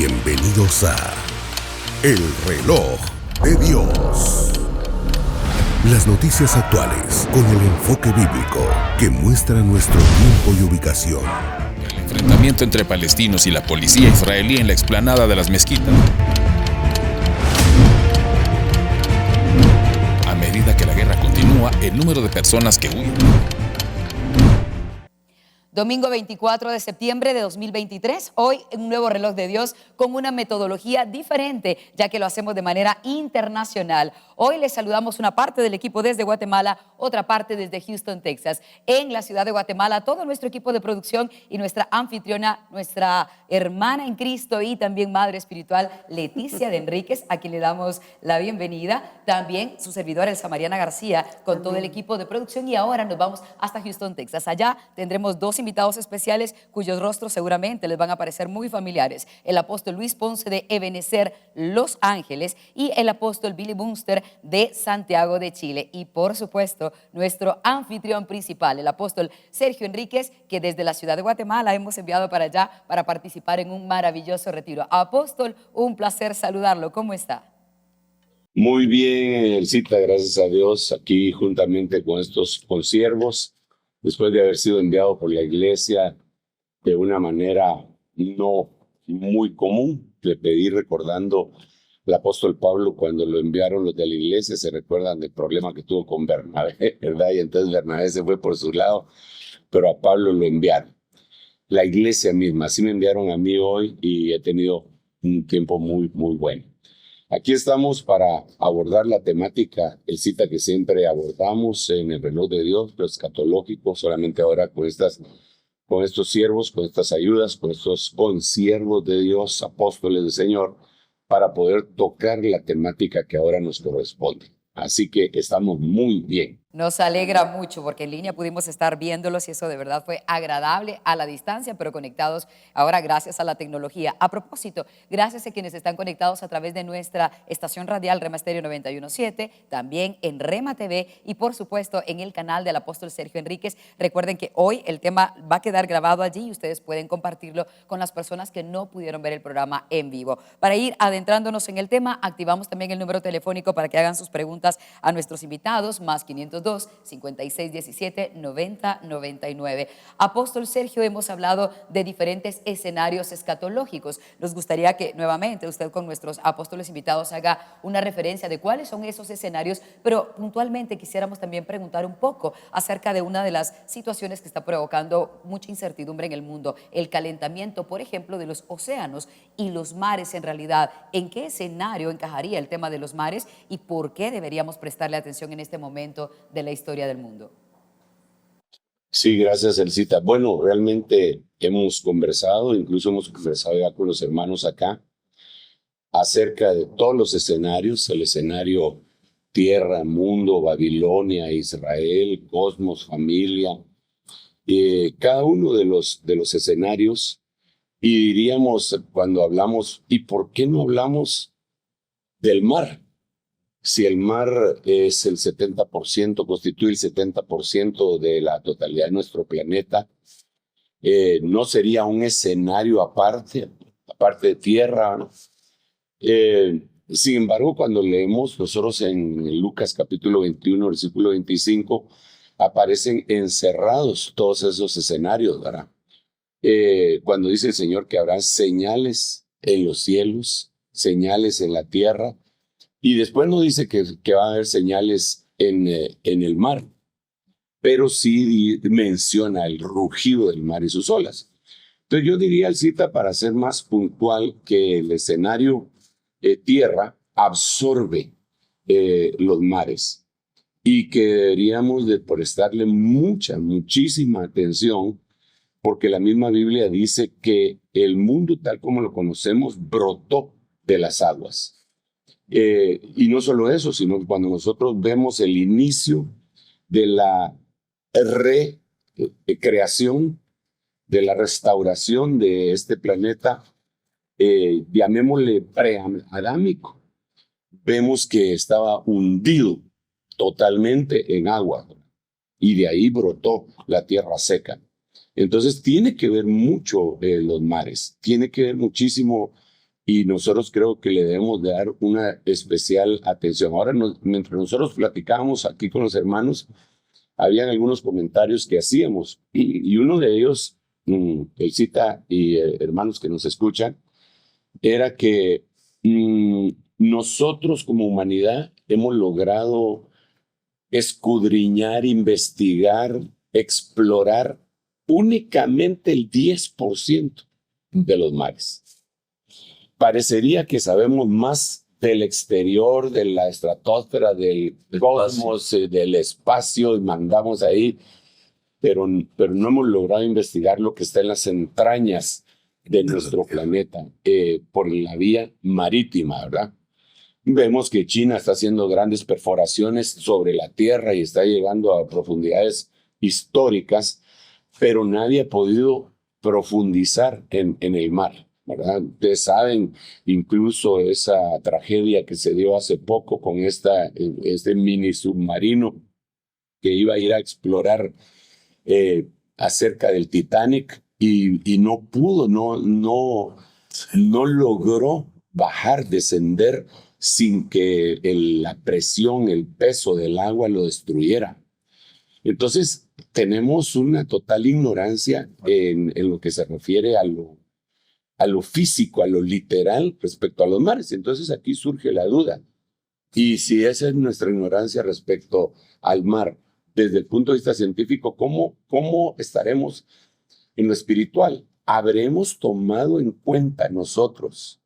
Bienvenidos a El Reloj de Dios. Las noticias actuales con el enfoque bíblico que muestra nuestro tiempo y ubicación. El enfrentamiento entre palestinos y la policía israelí en la explanada de las mezquitas. A medida que la guerra continúa, el número de personas que huyen. Domingo 24 de septiembre de 2023, hoy un nuevo Reloj de Dios con una metodología diferente, ya que lo hacemos de manera internacional. Hoy les saludamos una parte del equipo desde Guatemala, otra parte desde Houston, Texas. En la ciudad de Guatemala, todo nuestro equipo de producción y nuestra anfitriona, nuestra hermana en Cristo y también madre espiritual, Leticia de Enríquez, a quien le damos la bienvenida. También su servidora, Elsa Mariana García, con todo el equipo de producción. Y ahora nos vamos hasta Houston, Texas. Allá tendremos dos invitados especiales cuyos rostros seguramente les van a parecer muy familiares: el apóstol Luis Ponce de Ebenecer, Los Ángeles, y el apóstol Billy Bunster de Santiago de Chile. Y por supuesto, nuestro anfitrión principal, el apóstol Sergio Enríquez, que desde la ciudad de Guatemala hemos enviado para allá para participar en un maravilloso retiro. Apóstol, un placer saludarlo. ¿Cómo está? Muy bien, Elcita, gracias a Dios, aquí juntamente con estos consiervos, después de haber sido enviado por la iglesia de una manera no muy común. Le pedí, recordando el apóstol Pablo, cuando lo enviaron los de la iglesia, se recuerdan del problema que tuvo con Bernabé, ¿verdad? Y entonces Bernabé se fue por su lado, pero a Pablo lo enviaron. La iglesia misma, así me enviaron a mí hoy y he tenido un tiempo muy bueno. Aquí estamos para abordar la temática, el cita que siempre abordamos en el Reloj de Dios, lo escatológico, solamente ahora con estos siervos, con estas ayudas, con estos consiervos de Dios, apóstoles del Señor, para poder tocar la temática que ahora nos corresponde. Así que estamos muy bien. Nos alegra mucho porque en línea pudimos estar viéndolos y eso de verdad fue agradable a la distancia, pero conectados ahora gracias a la tecnología. A propósito, gracias a quienes están conectados a través de nuestra estación radial Rema Estéreo 91.7, también en Rema TV y por supuesto en el canal del apóstol Sergio Enríquez. Recuerden que hoy el tema va a quedar grabado allí y ustedes pueden compartirlo con las personas que no pudieron ver el programa en vivo. Para ir adentrándonos en el tema, activamos también el número telefónico para que hagan sus preguntas a nuestros invitados, más 502 56 17 90 99. Apóstol Sergio, hemos hablado de diferentes escenarios escatológicos. Nos gustaría que nuevamente usted con nuestros apóstoles invitados haga una referencia de cuáles son esos escenarios, pero puntualmente quisiéramos también preguntar un poco acerca de una de las situaciones que está provocando mucha incertidumbre en el mundo, el calentamiento, por ejemplo, de los océanos y los mares en realidad. ¿En qué escenario encajaría el tema de los mares y por qué deberíamos prestarle atención en este momento de la historia del mundo? Sí, gracias, Elcita. Bueno, realmente hemos conversado, incluso hemos conversado ya con los hermanos acá, acerca de todos los escenarios: el escenario tierra, mundo, Babilonia, Israel, cosmos, familia, cada uno de los escenarios. Y diríamos, cuando hablamos, ¿y por qué no hablamos del mar? Si el mar es el 70%, constituye el 70% de la totalidad de nuestro planeta, ¿no sería un escenario aparte de tierra, ¿no? Sin embargo, cuando leemos nosotros en Lucas capítulo 21, versículo 25, aparecen encerrados todos esos escenarios, ¿verdad? Cuando dice el Señor que habrá señales en los cielos, señales en la tierra, y después no dice que va a haber señales en el mar, pero sí menciona el rugido del mar y sus olas. Entonces yo diría, Elcita, para ser más puntual, que el escenario tierra absorbe los mares y que deberíamos de prestarle muchísima atención, porque la misma Biblia dice que el mundo tal como lo conocemos brotó de las aguas. Y no solo eso, sino que cuando nosotros vemos el inicio de la recreación, de la restauración de este planeta, llamémosle preadámico, vemos que estaba hundido totalmente en agua y de ahí brotó la tierra seca. Entonces tiene que ver mucho los mares, tiene que ver muchísimo y nosotros creo que le debemos de dar una especial atención. Ahora, mientras nosotros platicábamos aquí con los hermanos, habían algunos comentarios que hacíamos, y uno de ellos, el cita y hermanos que nos escuchan, era que nosotros como humanidad hemos logrado escudriñar, investigar, explorar únicamente el 10% de los mares. Parecería que sabemos más del exterior, de la estratosfera, del cosmos, del espacio, y mandamos ahí, pero no hemos logrado investigar lo que está en las entrañas de nuestro planeta por la vía marítima, ¿verdad? Vemos que China está haciendo grandes perforaciones sobre la Tierra y está llegando a profundidades históricas, pero nadie ha podido profundizar en el mar, ¿verdad? Ustedes saben incluso esa tragedia que se dio hace poco con este mini submarino que iba a ir a explorar acerca del Titanic y no pudo, no logró bajar, descender sin que la presión, el peso del agua lo destruyera. Entonces, tenemos una total ignorancia en lo que se refiere a lo físico, a lo literal respecto a los mares. Entonces, aquí surge la duda. Y si esa es nuestra ignorancia respecto al mar, desde el punto de vista científico, ¿cómo estaremos en lo espiritual? ¿Habremos tomado en cuenta nosotros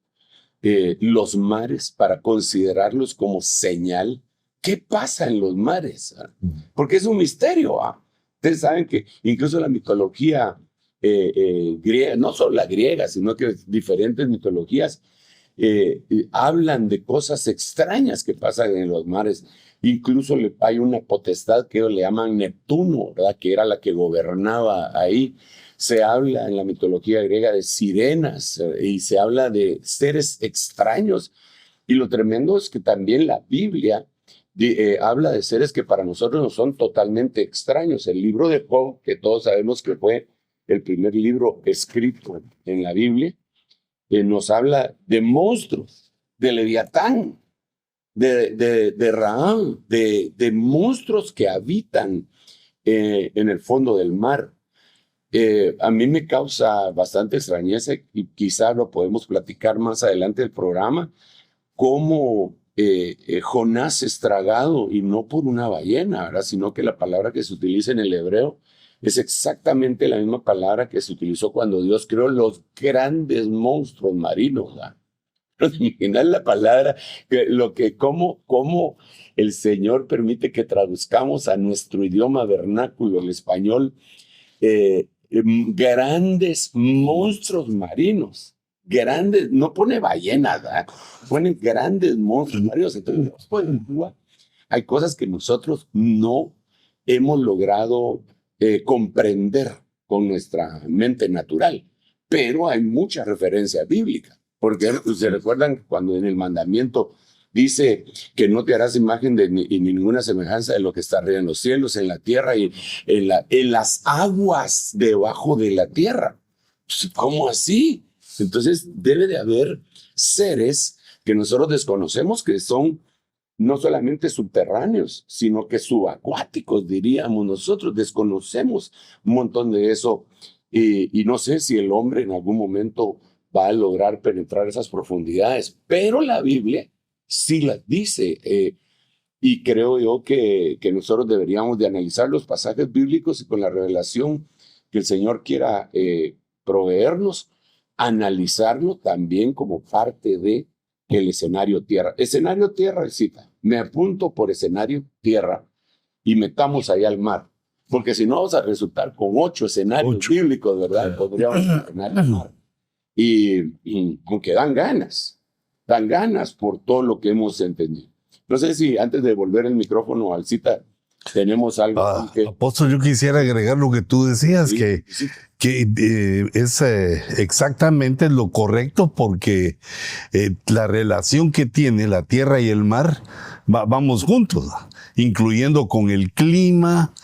los mares para considerarlos como señal? ¿Qué pasa en los mares? Porque es un misterio. Ustedes saben que incluso la mitología griega, no solo la griega, sino que diferentes mitologías hablan de cosas extrañas que pasan en los mares. Incluso hay una potestad que ellos le llaman Neptuno, ¿verdad? Que era la que gobernaba ahí. Se habla en la mitología griega de sirenas y se habla de seres extraños. Y lo tremendo es que también la Biblia habla de seres que para nosotros no son totalmente extraños. El libro de Job, que todos sabemos que fue el primer libro escrito en la Biblia, nos habla de monstruos, de Leviatán, de Raam, de monstruos que habitan en el fondo del mar. A mí me causa bastante extrañeza y quizá lo podemos platicar más adelante del programa, cómo Jonás es tragado y no por una ballena, ¿verdad? Sino que la palabra que se utiliza en el hebreo es exactamente la misma palabra que se utilizó cuando Dios creó los grandes monstruos marinos, ¿verdad? Imaginar la palabra, cómo el Señor permite que traduzcamos a nuestro idioma vernáculo, el español, grandes monstruos marinos, grandes, no pone ballenas, ¿verdad? Ponen grandes monstruos marinos. Entonces, hay cosas que nosotros no hemos logrado comprender con nuestra mente natural, pero hay mucha referencia bíblica. Porque se recuerdan cuando en el mandamiento dice que no te harás imagen ni ninguna semejanza de lo que está arriba en los cielos, en la tierra y en las aguas debajo de la tierra. ¿Cómo así? Entonces debe de haber seres que nosotros desconocemos que son no solamente subterráneos, sino que subacuáticos, diríamos nosotros. Desconocemos un montón de eso y no sé si el hombre en algún momento va a lograr penetrar esas profundidades, pero la Biblia sí las dice, y creo yo que nosotros deberíamos de analizar los pasajes bíblicos y con la revelación que el Señor quiera proveernos, analizarlo también como parte de el escenario tierra. Escenario tierra, cita, me apunto por escenario tierra y metamos ahí al mar, porque si no vamos a resultar con 8 escenarios bíblicos, ¿verdad? Podríamos escenario al mar. Y aunque dan ganas por todo lo que hemos entendido. No sé si antes de volver el micrófono al cita, tenemos algo. Apóstol, yo quisiera agregar lo que tú decías, sí, que es exactamente lo correcto, porque la relación que tiene la tierra y el mar, vamos juntos, incluyendo con el clima,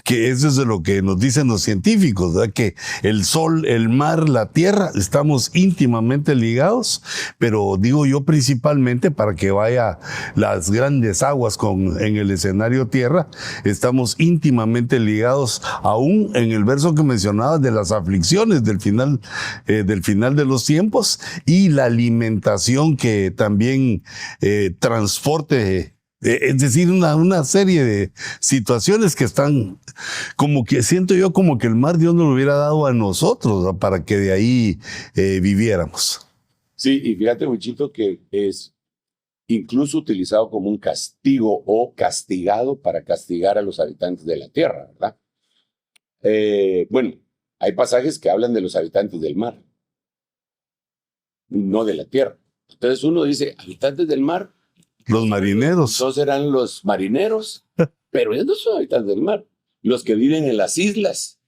que eso es de lo que nos dicen los científicos, ¿verdad? Que el sol, el mar, la tierra, estamos íntimamente ligados, pero digo yo principalmente para que vaya las grandes aguas en el escenario tierra, estamos íntimamente ligados aún en el verso que mencionabas de las aflicciones del final de los tiempos y la alimentación que también transporte. Es decir, una serie de situaciones que están, como que siento yo como que el mar Dios nos lo hubiera dado a nosotros, ¿no? Para que de ahí viviéramos. Sí, y fíjate, Wichito, que es incluso utilizado como un castigo o castigado para castigar a los habitantes de la tierra, ¿verdad? Bueno, hay pasajes que hablan de los habitantes del mar, no de la tierra. Entonces uno dice, habitantes del mar. Los marineros. Entonces eran los marineros, pero ellos no son habitantes del mar. Los que viven en las islas,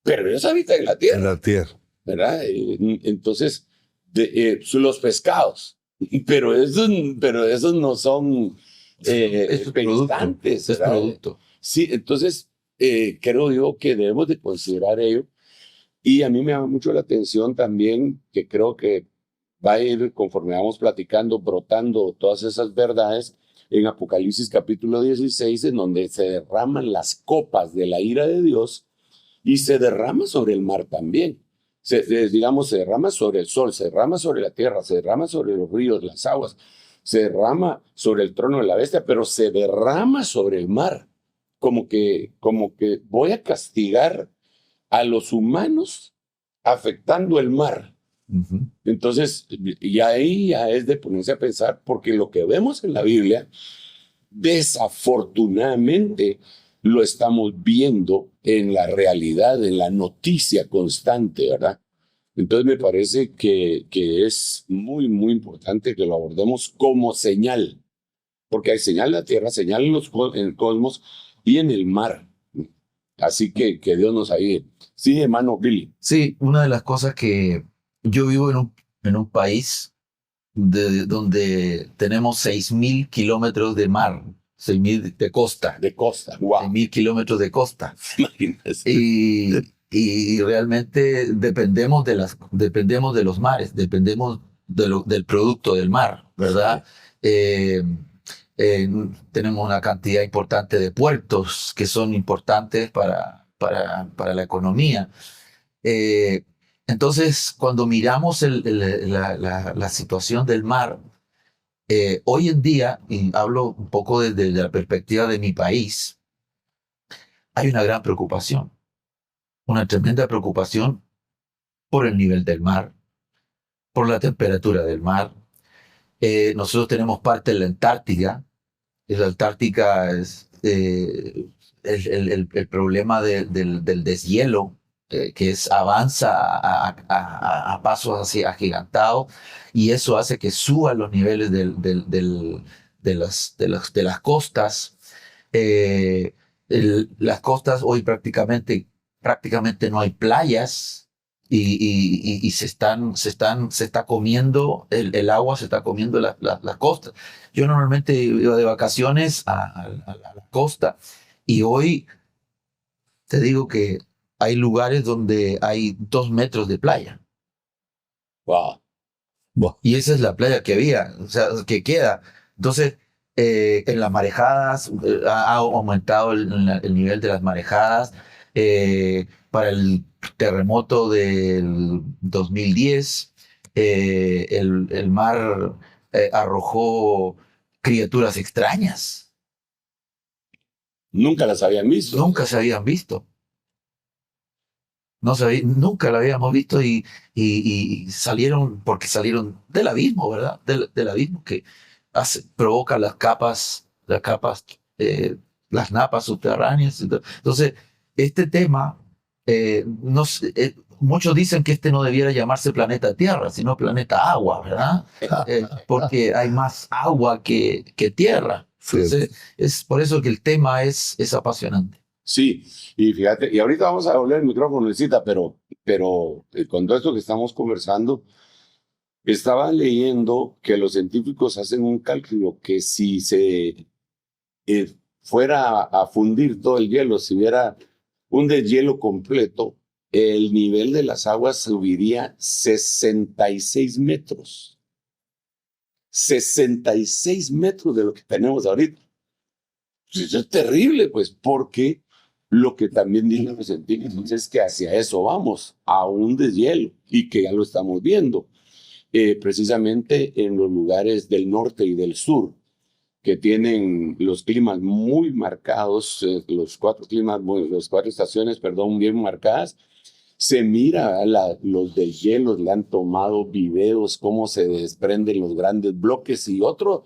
pero ellos habitan en la tierra. En la tierra. ¿Verdad? Entonces, son los pescados, pero esos no son pensantes. Es producto. Sí, entonces creo yo que debemos de considerar ello. Y a mí me llama mucho la atención también que creo que va a ir, conforme vamos platicando, brotando todas esas verdades en Apocalipsis capítulo 16, en donde se derraman las copas de la ira de Dios y se derrama sobre el mar también. Se derrama sobre el sol, se derrama sobre la tierra, se derrama sobre los ríos, las aguas, se derrama sobre el trono de la bestia, pero se derrama sobre el mar. Como que voy a castigar a los humanos afectando el mar. Uh-huh. Entonces, y ahí ya es de ponerse a pensar, porque lo que vemos en la Biblia, desafortunadamente, lo estamos viendo en la realidad, en la noticia constante, ¿verdad? Entonces me parece que es muy, muy importante que lo abordemos como señal, porque hay señal en la tierra, señal en el cosmos y en el mar. Así que Dios nos ayude. Sí, hermano Billy. Sí, una de las cosas que yo vivo en un país donde tenemos 6.000 kilómetros de mar, 6.000 de costa. De costa, wow. 6.000 kilómetros de costa. Imagínese. Y realmente dependemos de los mares, dependemos del producto del mar, ¿verdad? Tenemos una cantidad importante de puertos que son importantes para la economía. Entonces, cuando miramos la situación del mar, hoy en día, y hablo un poco desde la perspectiva de mi país, hay una gran preocupación, una tremenda preocupación por el nivel del mar, por la temperatura del mar. Nosotros tenemos parte de la Antártida. La Antártica es el problema del deshielo, que avanza a pasos así agigantados, y eso hace que suban los niveles de las costas. Las costas hoy prácticamente no hay playas, y se está comiendo el agua, se está comiendo las costas. Yo normalmente iba de vacaciones a la costa, y hoy te digo que hay lugares donde hay 2 metros de playa. Wow. Y esa es la playa que había, o sea, que queda. Entonces, en las marejadas, ha aumentado el nivel de las marejadas. Para el terremoto del 2010, el mar arrojó criaturas extrañas. Nunca las habían visto. Nunca se habían visto. Nunca la habíamos visto, y salieron del abismo, ¿verdad? Del abismo que provoca las napas subterráneas. Entonces, este tema, muchos dicen que no debiera llamarse planeta Tierra, sino planeta agua, ¿verdad? Porque hay más agua que tierra. Entonces, es por eso que el tema es apasionante. Sí, y fíjate, y ahorita vamos a volver el micrófono, Luisita, pero con todo esto que estamos conversando, estaba leyendo que los científicos hacen un cálculo que si se fuera a fundir todo el hielo, si hubiera un deshielo completo, el nivel de las aguas subiría 66 metros. 66 metros de lo que tenemos ahorita. Eso es terrible, pues, porque lo que también dicen los científicos es que hacia eso vamos, a un deshielo, y que ya lo estamos viendo, precisamente en los lugares del norte y del sur, que tienen los climas muy marcados, los cuatro estaciones, perdón, bien marcadas. Se mira los deshielos, le han tomado videos, cómo se desprenden los grandes bloques, y otra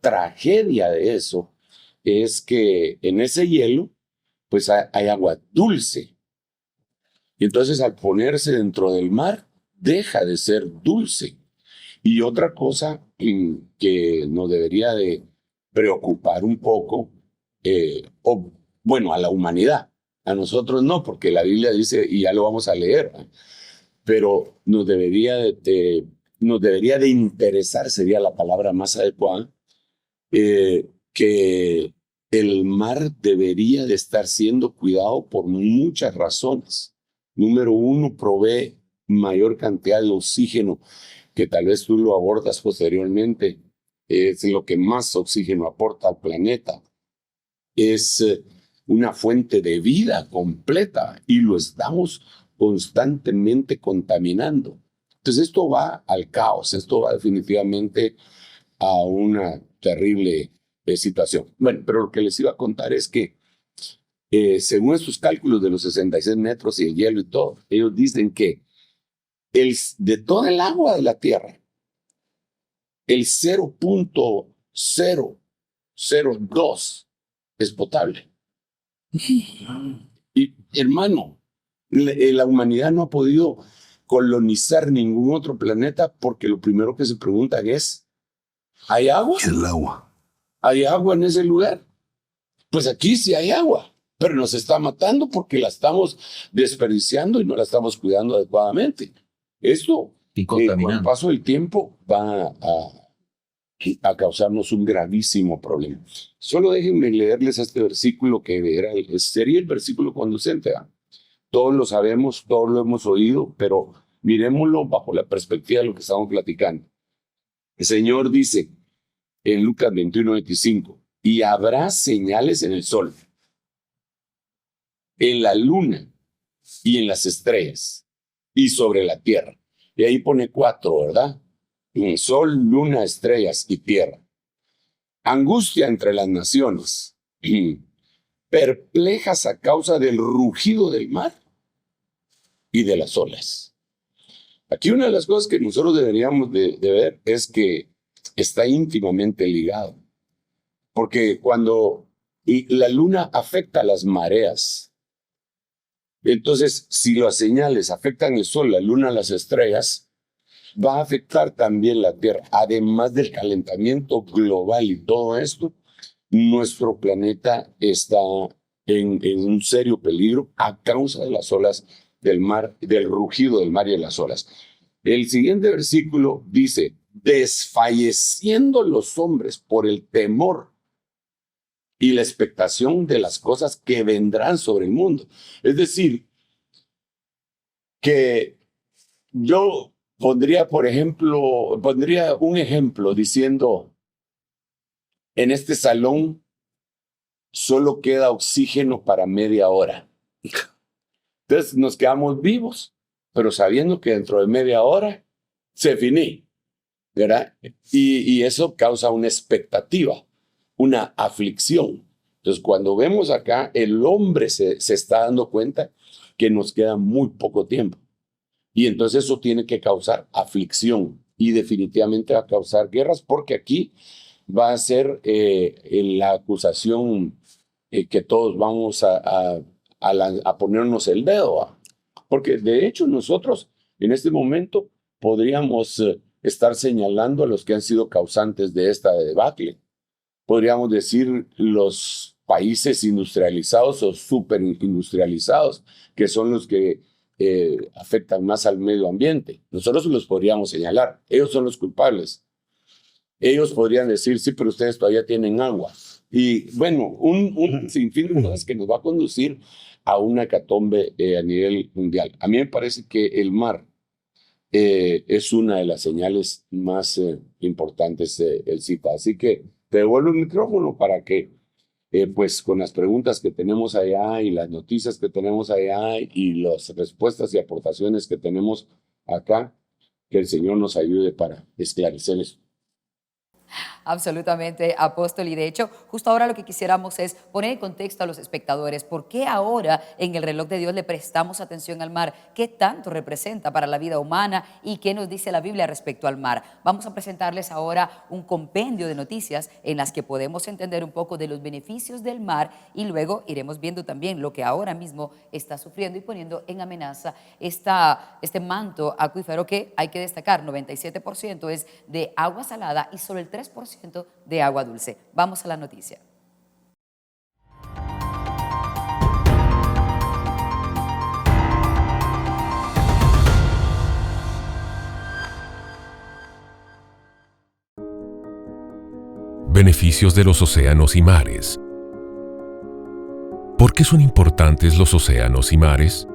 tragedia de eso es que en ese hielo pues hay agua dulce, y entonces al ponerse dentro del mar deja de ser dulce. Y otra cosa que nos debería de preocupar un poco, bueno, a la humanidad, a nosotros no, porque la Biblia dice, y ya lo vamos a leer, pero nos debería de interesar, sería la palabra más adecuada, que el mar debería de estar siendo cuidado por muchas razones. Número uno, provee mayor cantidad de oxígeno, que tal vez tú lo abordas posteriormente. Es lo que más oxígeno aporta al planeta. Es una fuente de vida completa, y lo estamos constantemente contaminando. Entonces esto va al caos, esto va definitivamente a una terrible situación. Bueno, pero lo que les iba a contar es que según estos cálculos de los 66 metros y el hielo y todo, ellos dicen que de toda el agua de la Tierra, el 0.002 es potable. Y hermano, la humanidad no ha podido colonizar ningún otro planeta porque lo primero que se preguntan es, ¿hay agua? El agua. ¿Hay agua en ese lugar? Pues aquí sí hay agua, pero nos está matando porque la estamos desperdiciando y no la estamos cuidando adecuadamente. Esto, con el paso del tiempo, va a causarnos un gravísimo problema. Solo déjenme leerles este versículo que sería el versículo conducente. Todos lo sabemos, todos lo hemos oído, pero miremoslo bajo la perspectiva de lo que estamos platicando. El Señor dice en Lucas 21:25, y habrá señales en el sol, en la luna y en las estrellas, y sobre la tierra. Y ahí pone 4, ¿verdad? Sol, luna, estrellas y tierra. Angustia entre las naciones, perplejas a causa del rugido del mar y de las olas. Aquí una de las cosas que nosotros deberíamos de ver es que está íntimamente ligado. Porque cuando la luna afecta a las mareas, entonces si las señales afectan el sol, la luna, las estrellas, va a afectar también la Tierra. Además del calentamiento global y todo esto, nuestro planeta está en un serio peligro a causa de las olas del mar, del rugido del mar y de las olas. El siguiente versículo dice, desfalleciendo los hombres por el temor y la expectación de las cosas que vendrán sobre el mundo. Es decir, que yo pondría un ejemplo diciendo, en este salón solo queda oxígeno para media hora. Entonces nos quedamos vivos, pero sabiendo que dentro de media hora se finí, ¿verdad? Y eso causa una expectativa, una aflicción. Entonces cuando vemos acá, el hombre se está dando cuenta que nos queda muy poco tiempo. Y entonces eso tiene que causar aflicción y definitivamente va a causar guerras, porque aquí va a ser la acusación que todos vamos a ponernos el dedo. Porque de hecho nosotros en este momento podríamos estar señalando a los que han sido causantes de esta debacle. Podríamos decir los países industrializados o superindustrializados, que son los que afectan más al medio ambiente. Nosotros los podríamos señalar. Ellos son los culpables. Ellos podrían decir, sí, pero ustedes todavía tienen agua. Y bueno, un sinfín de cosas que nos va a conducir a una hecatombe a nivel mundial. A mí me parece que el mar es una de las señales más importantes, el CITA. Así que te devuelvo el micrófono para que, pues con las preguntas que tenemos allá y las noticias que tenemos allá y las respuestas y aportaciones que tenemos acá, que el Señor nos ayude para esclarecer eso. Absolutamente, apóstol. Y de hecho, justo ahora lo que quisiéramos es poner en contexto a los espectadores por qué ahora en el reloj de Dios le prestamos atención al mar, qué tanto representa para la vida humana y qué nos dice la Biblia respecto al mar. Vamos a presentarles ahora un compendio de noticias en las que podemos entender un poco de los beneficios del mar y luego iremos viendo también lo que ahora mismo está sufriendo y poniendo en amenaza este manto acuífero que hay que destacar, 97% es de agua salada y solo el 3% de agua dulce. Vamos a la noticia. Beneficios de los océanos y mares. ¿Por qué son importantes los océanos y mares?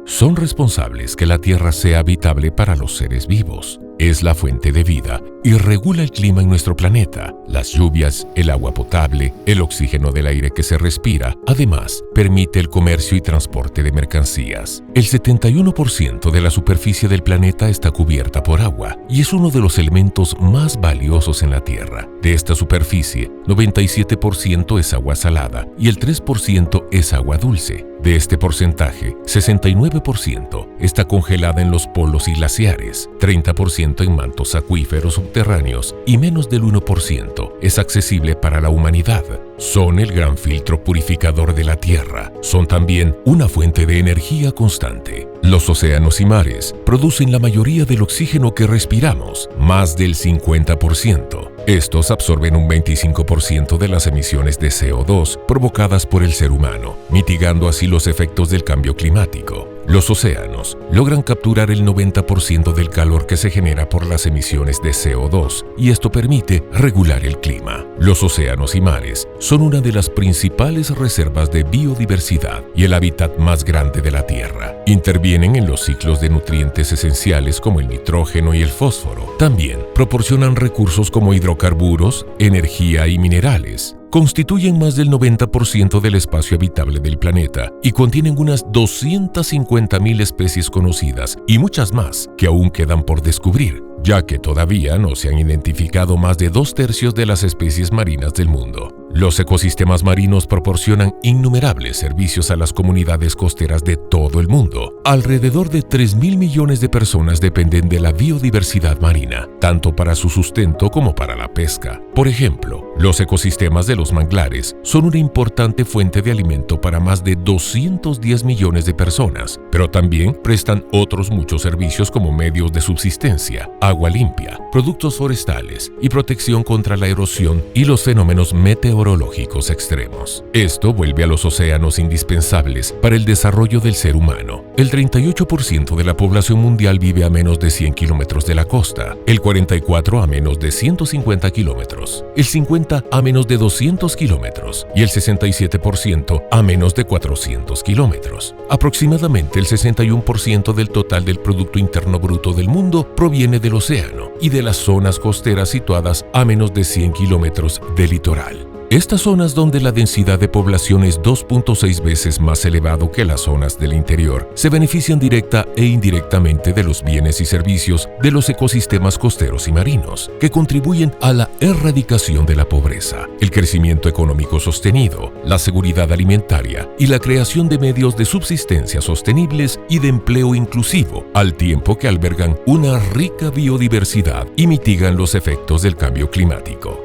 Son responsables que la Tierra sea habitable para los seres vivos. Es la fuente de vida y regula el clima en nuestro planeta, las lluvias, el agua potable, el oxígeno del aire que se respira. Además, permite el comercio y transporte de mercancías. El 71% de la superficie del planeta está cubierta por agua y es uno de los elementos más valiosos en la Tierra. De esta superficie, 97% es agua salada y el 3% es agua dulce. De este porcentaje, 69% está congelada en los polos y glaciares, 30% en mantos acuíferos subterráneos y menos del 1% es accesible para la humanidad. Son el gran filtro purificador de la Tierra. Son también una fuente de energía constante. Los océanos y mares producen la mayoría del oxígeno que respiramos, más del 50%. Estos absorben un 25% de las emisiones de CO2 provocadas por el ser humano, mitigando así los efectos del cambio climático. Los océanos logran capturar el 90% del calor que se genera por las emisiones de CO2 y esto permite regular el clima. Los océanos y mares son una de las principales reservas de biodiversidad y el hábitat más grande de la Tierra. Intervienen en los ciclos de nutrientes esenciales como el nitrógeno y el fósforo. También proporcionan recursos como hidrocarburos, energía y minerales. Constituyen más del 90% del espacio habitable del planeta y contienen unas 250.000 especies conocidas y muchas más que aún quedan por descubrir, ya que todavía no se han identificado más de 2/3 de las especies marinas del mundo. Los ecosistemas marinos proporcionan innumerables servicios a las comunidades costeras de todo el mundo. Alrededor de 3.000 millones de personas dependen de la biodiversidad marina, tanto para su sustento como para la pesca. Por ejemplo, los ecosistemas de los manglares son una importante fuente de alimento para más de 210 millones de personas, pero también prestan otros muchos servicios como medios de subsistencia, agua limpia, productos forestales y protección contra la erosión y los fenómenos meteorológicos extremos. Esto vuelve a los océanos indispensables para el desarrollo del ser humano. El 38% de la población mundial vive a menos de 100 kilómetros de la costa, el 44% a menos de 150 kilómetros, el 50% a menos de 200 kilómetros y el 67% a menos de 400 kilómetros. Aproximadamente el 61% del total del Producto Interno Bruto del mundo proviene del océano y de las zonas costeras situadas a menos de 100 kilómetros del litoral. Estas zonas donde la densidad de población es 2.6 veces más elevado que las zonas del interior, se benefician directa e indirectamente de los bienes y servicios de los ecosistemas costeros y marinos, que contribuyen a la erradicación de la pobreza, el crecimiento económico sostenido, la seguridad alimentaria y la creación de medios de subsistencia sostenibles y de empleo inclusivo, al tiempo que albergan una rica biodiversidad y mitigan los efectos del cambio climático.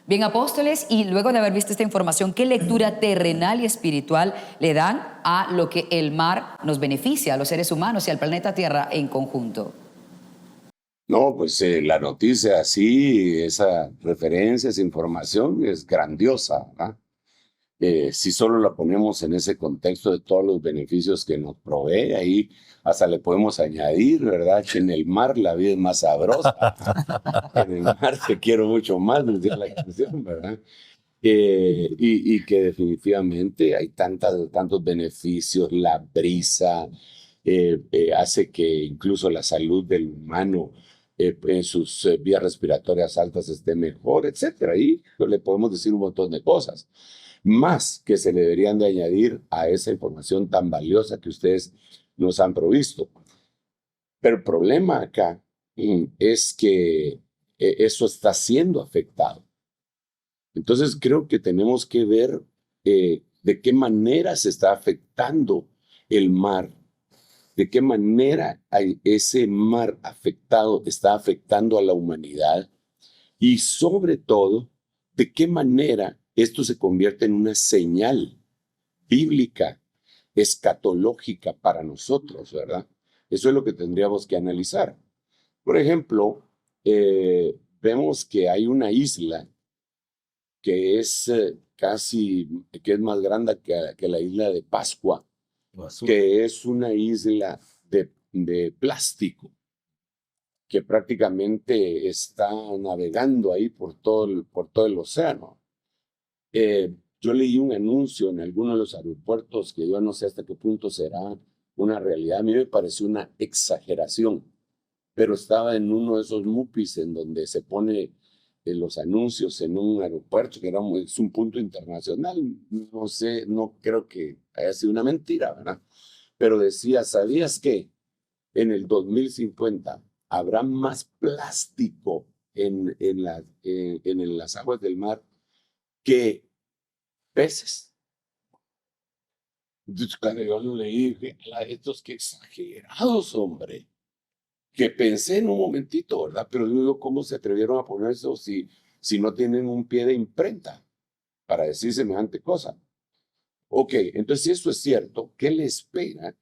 Bien, apóstoles, y luego de haber visto esta información, ¿qué lectura terrenal y espiritual le dan a lo que el mar nos beneficia a los seres humanos y al planeta Tierra en conjunto? No, pues la noticia, sí, esa referencia, esa información es grandiosa, ¿verdad? Si solo la ponemos en ese contexto de todos los beneficios que nos provee, ahí hasta le podemos añadir, ¿verdad? Que en el mar la vida es más sabrosa. En el mar te quiero mucho más, decía la canción, ¿verdad? Y que definitivamente hay tantos beneficios, la brisa hace que incluso la salud del humano en sus vías respiratorias altas esté mejor, etcétera. Y le podemos decir un montón de cosas más que se le deberían de añadir a esa información tan valiosa que ustedes nos han provisto. Pero el problema acá es que eso está siendo afectado. Entonces creo que tenemos que ver de qué manera se está afectando el mar, de qué manera ese mar afectado está afectando a la humanidad y sobre todo, de qué manera esto se convierte en una señal bíblica, escatológica para nosotros, ¿verdad? Eso es lo que tendríamos que analizar. Por ejemplo, vemos que hay una isla que es que es más grande que la isla de Pascua, que es una isla de plástico, que prácticamente está navegando ahí por todo el océano. Yo leí un anuncio en alguno de los aeropuertos que yo no sé hasta qué punto será una realidad. A mí me pareció una exageración, pero estaba en uno de esos MUPIs en donde se pone los anuncios en un aeropuerto que es un punto internacional. No sé, no creo que haya sido una mentira, ¿verdad? Pero decía, ¿sabías que en el 2050 habrá más plástico en las aguas del mar que peces? Entonces, cuando yo lo leí, dije, estos que exagerados, hombre. Que pensé en un momentito, ¿verdad? Pero digo, ¿cómo se atrevieron a poner eso si no tienen un pie de imprenta para decir semejante cosa? Ok, entonces si eso es cierto, ¿qué le espera?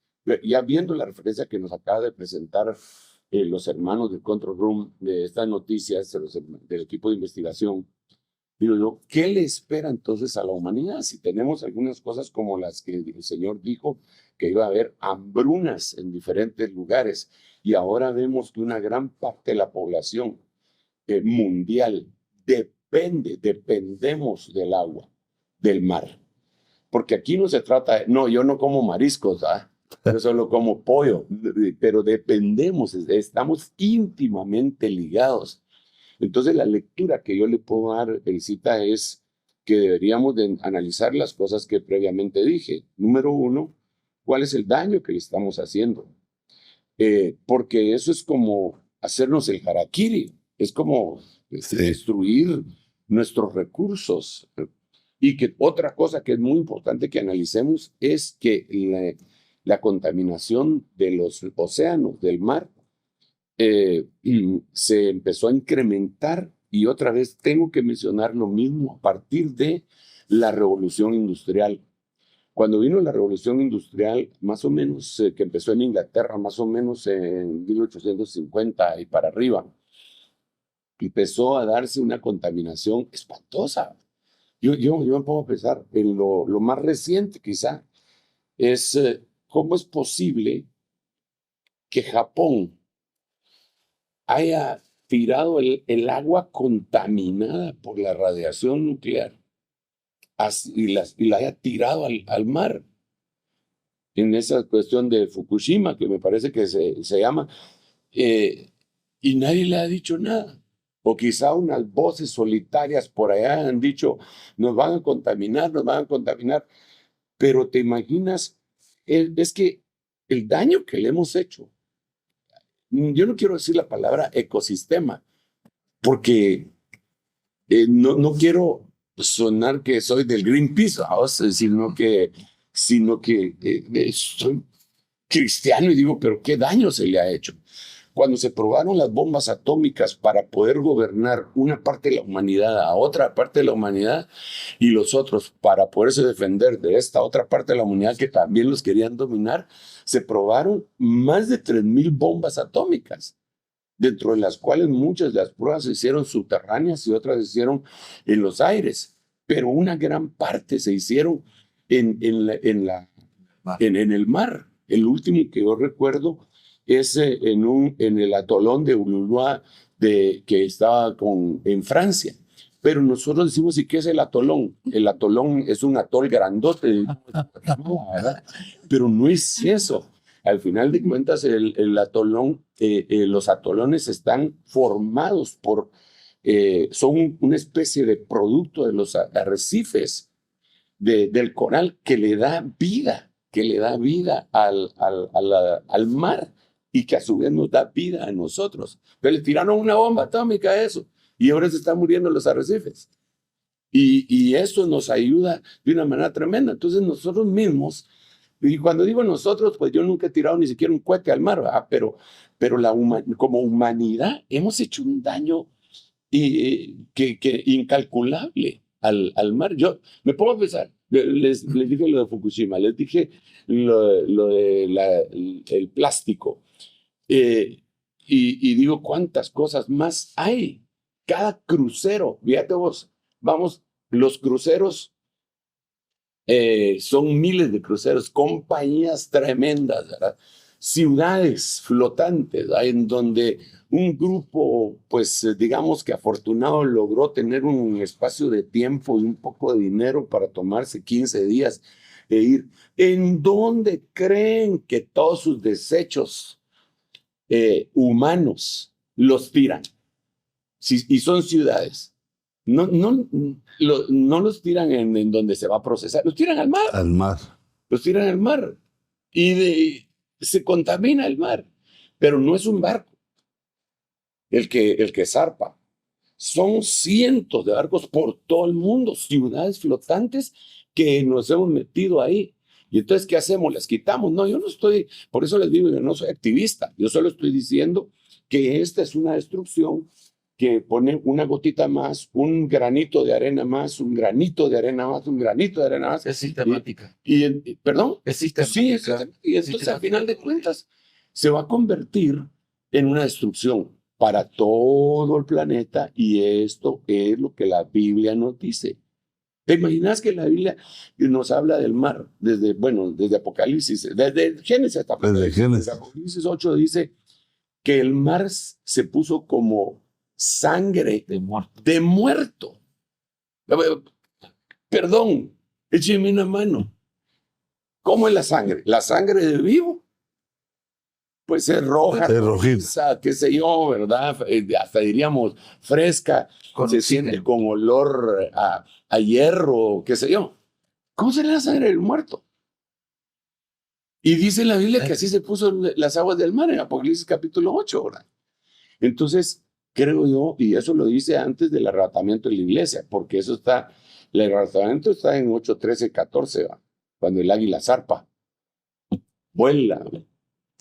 Ya viendo la referencia que nos acaba de presentar los hermanos del Control Room de estas noticias, del equipo de investigación, digo yo, ¿qué le espera entonces a la humanidad si tenemos algunas cosas como las que el Señor dijo que iba a haber hambrunas en diferentes lugares y ahora vemos que una gran parte de la población mundial dependemos del agua, del mar? Porque aquí no se trata no, yo no como mariscos, yo solo como pollo, pero dependemos, estamos íntimamente ligados. Entonces la lectura que yo le puedo dar, Elisita, es que deberíamos de analizar las cosas que previamente dije. Número uno, ¿cuál es el daño que le estamos haciendo? Porque eso es como hacernos el harakiri, es como destruir nuestros recursos. Y que otra cosa que es muy importante que analicemos es que la contaminación de los océanos, del mar, se empezó a incrementar y otra vez tengo que mencionar lo mismo a partir de la revolución industrial. Cuando vino la revolución industrial, más o menos, que empezó en Inglaterra, más o menos en 1850 y para arriba, empezó a darse una contaminación espantosa. Yo me pongo a pensar en lo más reciente quizá, es cómo es posible que Japón haya tirado el agua contaminada por la radiación nuclear y la haya tirado al mar. En esa cuestión de Fukushima, que me parece que se llama, y nadie le ha dicho nada. O quizá unas voces solitarias por allá han dicho, nos van a contaminar, pero te imaginas, es que el daño que le hemos hecho, yo no quiero decir la palabra ecosistema, porque no quiero sonar que soy del Greenpeace, sino que soy cristiano y digo, pero ¿qué daño se le ha hecho? Cuando se probaron las bombas atómicas para poder gobernar una parte de la humanidad a otra parte de la humanidad y los otros para poderse defender de esta otra parte de la humanidad que también los querían dominar, se probaron más de 3,000 bombas atómicas, dentro de las cuales muchas de las pruebas se hicieron subterráneas y otras se hicieron en los aires. pero una gran parte se hicieron en el mar. El último que yo recuerdo es en el atolón de Ulúa, que estaba en Francia. Pero nosotros decimos, ¿y qué es el atolón? El atolón es un atol grandote, ¿verdad? Pero no es eso. Al final de cuentas, el atolón, los atolones están formados son una especie de producto de los arrecifes del coral que le da vida al mar y que a su vez nos da vida a nosotros. Pero le tiraron una bomba atómica a eso y ahora se están muriendo los arrecifes. Y eso nos ayuda de una manera tremenda. Entonces nosotros mismos, y cuando digo nosotros, pues yo nunca he tirado ni siquiera un cohete al mar, ¿verdad? Pero como humanidad hemos hecho un daño que incalculable al mar. Yo me pongo a pensar, les dije lo de Fukushima, les dije lo de el plástico, y digo cuántas cosas más hay. Cada crucero, fíjate vos, vamos, los cruceros son miles de cruceros, compañías tremendas, ¿verdad? Ciudades flotantes, ¿verdad? En donde un grupo, pues digamos que afortunado, logró tener un espacio de tiempo y un poco de dinero para tomarse 15 días e ir. ¿En dónde creen que todos sus desechos humanos los tiran? Y son ciudades. No los tiran en donde se va a procesar, los tiran al mar. Al mar. Los tiran al mar. Y se contamina el mar. Pero no es un barco el que zarpa. Son cientos de barcos por todo el mundo, ciudades flotantes que nos hemos metido ahí. Y entonces, ¿qué hacemos? ¿Les quitamos? No, yo no estoy, por eso les digo, yo no soy activista. Yo solo estoy diciendo que esta es una destrucción que pone una gotita más, un granito de arena más, un granito de arena más, un granito de arena más. Es sistemática. ¿Perdón? Es sistemática. Sí, es sistemática. Y entonces, al final de cuentas, se va a convertir en una destrucción para todo el planeta, y esto es lo que la Biblia nos dice. ¿Te imaginas que la Biblia nos habla del mar desde Apocalipsis, desde Génesis hasta Apocalipsis? Desde Apocalipsis 8 dice que el mar se puso como sangre de muerto. Perdón, écheme una mano. ¿Cómo es la sangre? ¿La sangre de vivo? Pues es roja, rojiza, qué sé yo, ¿verdad? Hasta diríamos fresca, se siente con olor a hierro, qué sé yo. ¿Cómo será la sangre del muerto? Y dice la Biblia que así se puso las aguas del mar en Apocalipsis capítulo 8, ¿verdad? Entonces, creo yo, y eso lo dice antes del arrebatamiento de la iglesia, porque el arrebatamiento está en 8, 13, 14, ¿va? Cuando el águila zarpa, vuela,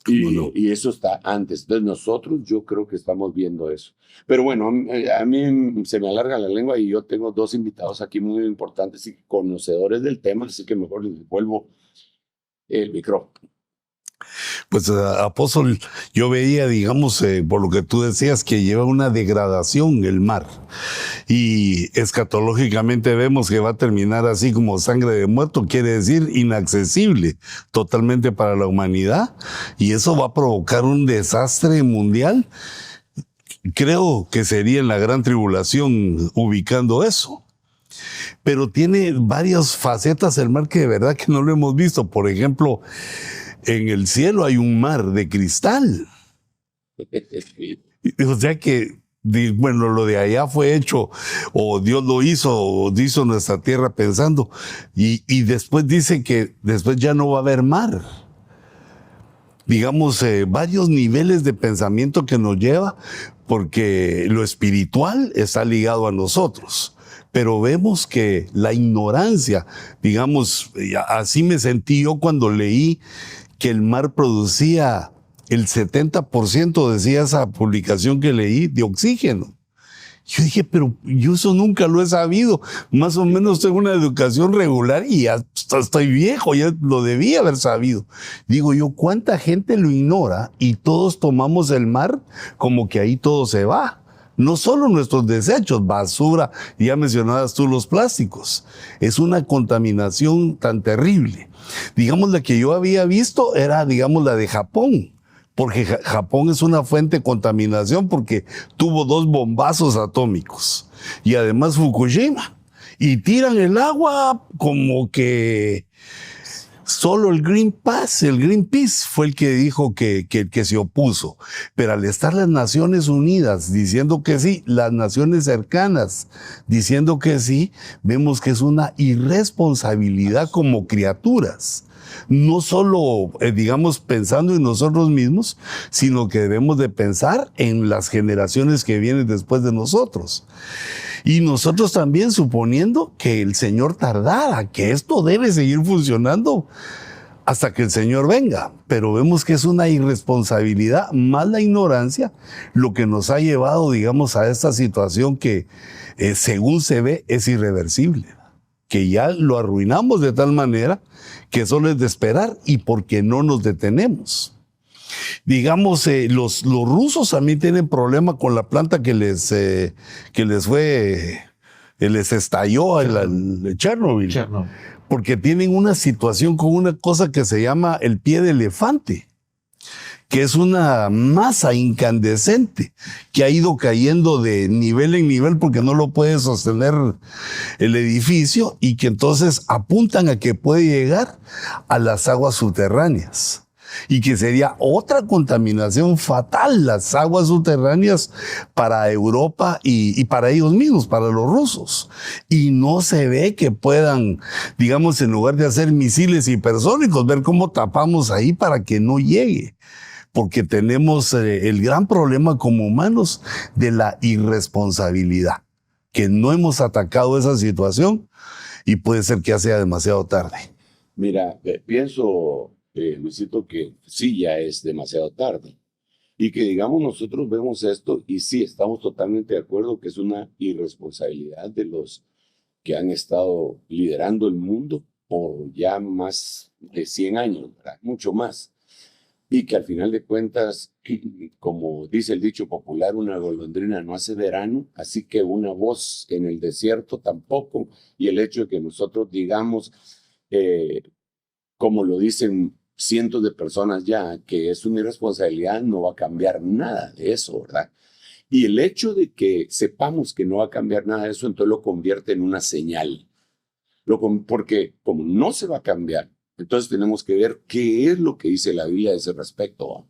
y eso está antes. Entonces nosotros, yo creo que estamos viendo eso. Pero bueno, a mí se me alarga la lengua y yo tengo dos invitados aquí muy importantes y conocedores del tema, así que mejor les devuelvo el micrófono. Pues apóstol, yo veía, digamos, por lo que tú decías, que lleva una degradación el mar, y escatológicamente vemos que va a terminar así como sangre de muerto, quiere decir inaccesible totalmente para la humanidad, y eso va a provocar un desastre mundial. Creo que sería en la gran tribulación ubicando eso. Pero tiene varias facetas el mar que de verdad que no lo hemos visto. Por ejemplo, en el cielo hay un mar de cristal. O sea que, bueno, lo de allá fue hecho, o Dios lo hizo, o hizo nuestra tierra pensando. Y después dice que después ya no va a haber mar. Digamos, varios niveles de pensamiento que nos lleva, porque lo espiritual está ligado a nosotros. Pero vemos que la ignorancia, digamos, así me sentí yo cuando leí que el mar producía el 70%, decía esa publicación que leí, de oxígeno. Yo dije, pero yo eso nunca lo he sabido. Más o menos tengo una educación regular y ya estoy viejo, ya lo debía haber sabido. Digo yo, ¿cuánta gente lo ignora? Y todos tomamos el mar como que ahí todo se va. No solo nuestros desechos, basura, ya mencionabas tú los plásticos. Es una contaminación tan terrible. Digamos, la que yo había visto era, digamos, la de Japón. Porque Japón es una fuente de contaminación porque tuvo 2 bombazos atómicos. Y además Fukushima. Y tiran el agua como que solo el Greenpeace fue el que dijo que se opuso. Pero al estar las Naciones Unidas diciendo que sí, las naciones cercanas diciendo que sí, vemos que es una irresponsabilidad como criaturas. No solo, digamos, pensando en nosotros mismos, sino que debemos de pensar en las generaciones que vienen después de nosotros. Y nosotros también suponiendo que el Señor tardara, que esto debe seguir funcionando hasta que el Señor venga. Pero vemos que es una irresponsabilidad, más la ignorancia, lo que nos ha llevado, digamos, a esta situación que, según se ve, es irreversible. Que ya lo arruinamos de tal manera que solo es de esperar y porque no nos detenemos. Digamos, los rusos también tienen problema con la planta que les estalló el Chernobyl. Porque tienen una situación con una cosa que se llama el pie de elefante, que es una masa incandescente que ha ido cayendo de nivel en nivel porque no lo puede sostener el edificio y que entonces apuntan a que puede llegar a las aguas subterráneas. Y que sería otra contaminación fatal, las aguas subterráneas para Europa y para ellos mismos, para los rusos. Y no se ve que puedan, digamos, en lugar de hacer misiles hipersónicos, ver cómo tapamos ahí para que no llegue. Porque tenemos el gran problema como humanos de la irresponsabilidad, que no hemos atacado esa situación y puede ser que ya sea demasiado tarde. Mira, pienso... Luisito, que sí ya es demasiado tarde y que digamos nosotros vemos esto y sí estamos totalmente de acuerdo que es una irresponsabilidad de los que han estado liderando el mundo por ya más de 100 años, ¿verdad? Mucho más, y que al final de cuentas, como dice el dicho popular, una golondrina no hace verano, así que una voz en el desierto tampoco, y el hecho de que nosotros digamos, como lo dicen cientos de personas ya, que es una irresponsabilidad, no va a cambiar nada de eso, ¿verdad? Y el hecho de que sepamos que no va a cambiar nada de eso, entonces lo convierte en una señal. Porque como no se va a cambiar, entonces tenemos que ver qué es lo que dice la Biblia a ese respecto.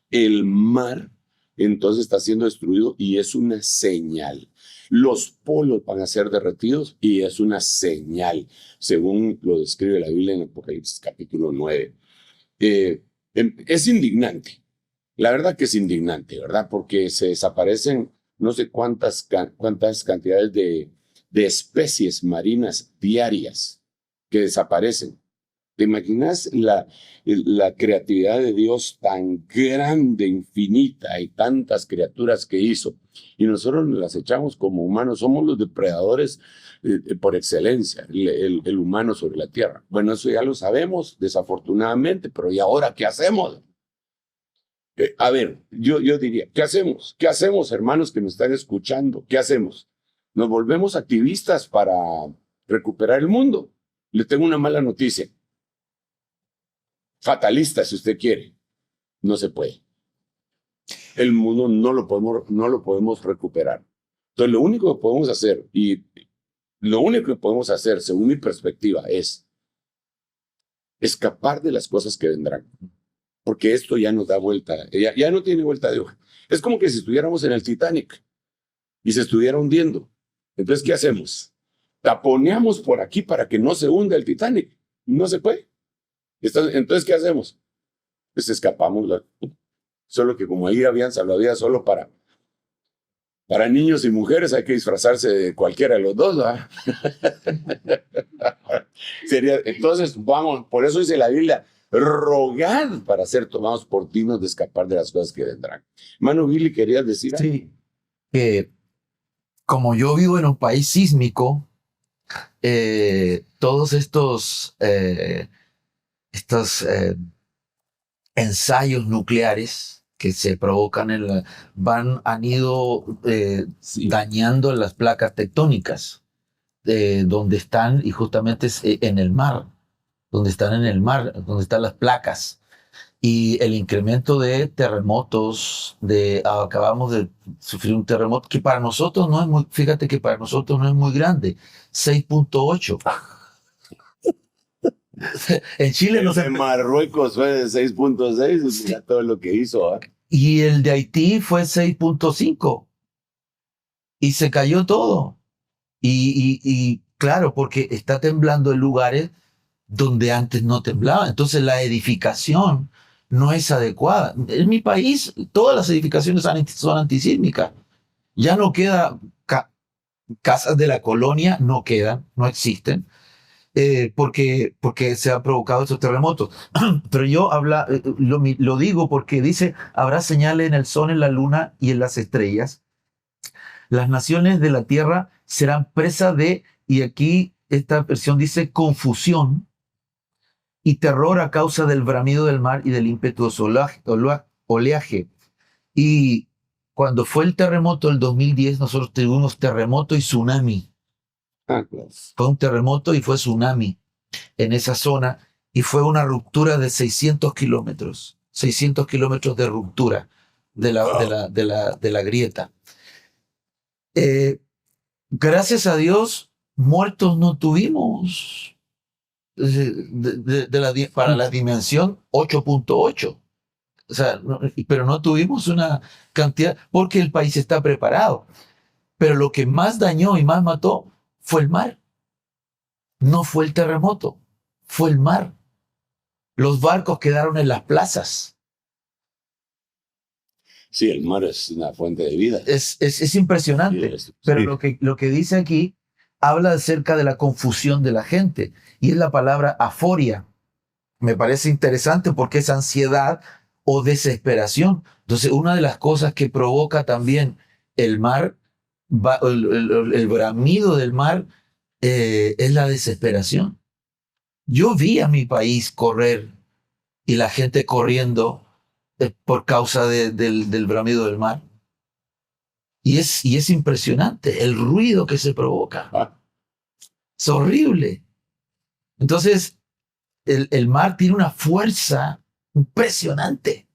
El mar entonces está siendo destruido y es una señal. Los polos van a ser derretidos y es una señal, según lo describe la Biblia en Apocalipsis capítulo 9. Es indignante, la verdad que es indignante, ¿verdad? Porque se desaparecen no sé cuántas cantidades de especies marinas diarias que desaparecen. ¿Te imaginas la creatividad de Dios tan grande, infinita, y tantas criaturas que hizo? Y nosotros nos las echamos como humanos, somos los depredadores por excelencia, el humano sobre la tierra. Bueno, eso ya lo sabemos, desafortunadamente, pero ¿y ahora qué hacemos? A ver, yo diría, ¿qué hacemos? ¿Qué hacemos, hermanos que nos están escuchando? ¿Qué hacemos? ¿Nos volvemos activistas para recuperar el mundo? Les tengo una mala noticia. Fatalista, si usted quiere. No se puede. El mundo no lo podemos recuperar. Entonces, lo único que podemos hacer, según mi perspectiva, es escapar de las cosas que vendrán. Porque esto ya nos da vuelta, ya no tiene vuelta de hoja. Es como que si estuviéramos en el Titanic y se estuviera hundiendo. Entonces, ¿qué hacemos? Taponeamos por aquí para que no se hunda el Titanic. No se puede. Entonces, ¿qué hacemos? Pues escapamos. Solo que como ahí habían salvavidas solo para niños y mujeres, hay que disfrazarse de cualquiera de los dos, ¿verdad? Entonces, vamos, por eso dice la Biblia, rogad para ser tomados por dignos de escapar de las cosas que vendrán. Hermano Billy, ¿querías decir algo? Sí, como yo vivo en un país sísmico, todos estos ensayos nucleares que se provocan han ido dañando las placas tectónicas donde están, y justamente es en el mar, donde están las placas. Y el incremento de terremotos, acabamos de sufrir un terremoto que para nosotros no es muy, fíjate que para nosotros no es muy grande, 6.8. En Chile no se... En Marruecos fue de 6.6, mira todo lo que hizo. Y el de Haití fue 6.5. Y se cayó todo. Y claro, porque está temblando en lugares donde antes no temblaba. Entonces la edificación no es adecuada. En mi país, todas las edificaciones son antisísmicas. Ya no queda casas de la colonia, no quedan, no existen, porque se han provocado estos terremotos. Pero yo lo digo porque dice, habrá señales en el sol, en la luna y en las estrellas. Las naciones de la tierra serán presa de, y aquí esta versión dice, confusión y terror a causa del bramido del mar y del impetuoso oleaje. Y cuando fue el terremoto del 2010, nosotros tuvimos terremoto y tsunami. Fue un terremoto y fue tsunami en esa zona, y fue una ruptura de 600 kilómetros. 600 kilómetros de ruptura de la grieta. Gracias a Dios, muertos no tuvimos. Para la dimensión 8.8. O sea, pero no tuvimos una cantidad, porque el país está preparado. Pero lo que más dañó y más mató fue el mar. No fue el terremoto, fue el mar. Los barcos quedaron en las plazas. Sí, el mar es una fuente de vida. Es impresionante. Sí, pero lo que dice aquí habla acerca de la confusión de la gente, y es la palabra aforia. Me parece interesante porque es ansiedad o desesperación. Entonces, una de las cosas que provoca también el mar, el bramido del mar, es la desesperación. Yo vi a mi país correr, y la gente corriendo por causa del bramido del mar. Y es impresionante el ruido que se provoca. Es horrible. Entonces, el mar tiene una fuerza impresionante.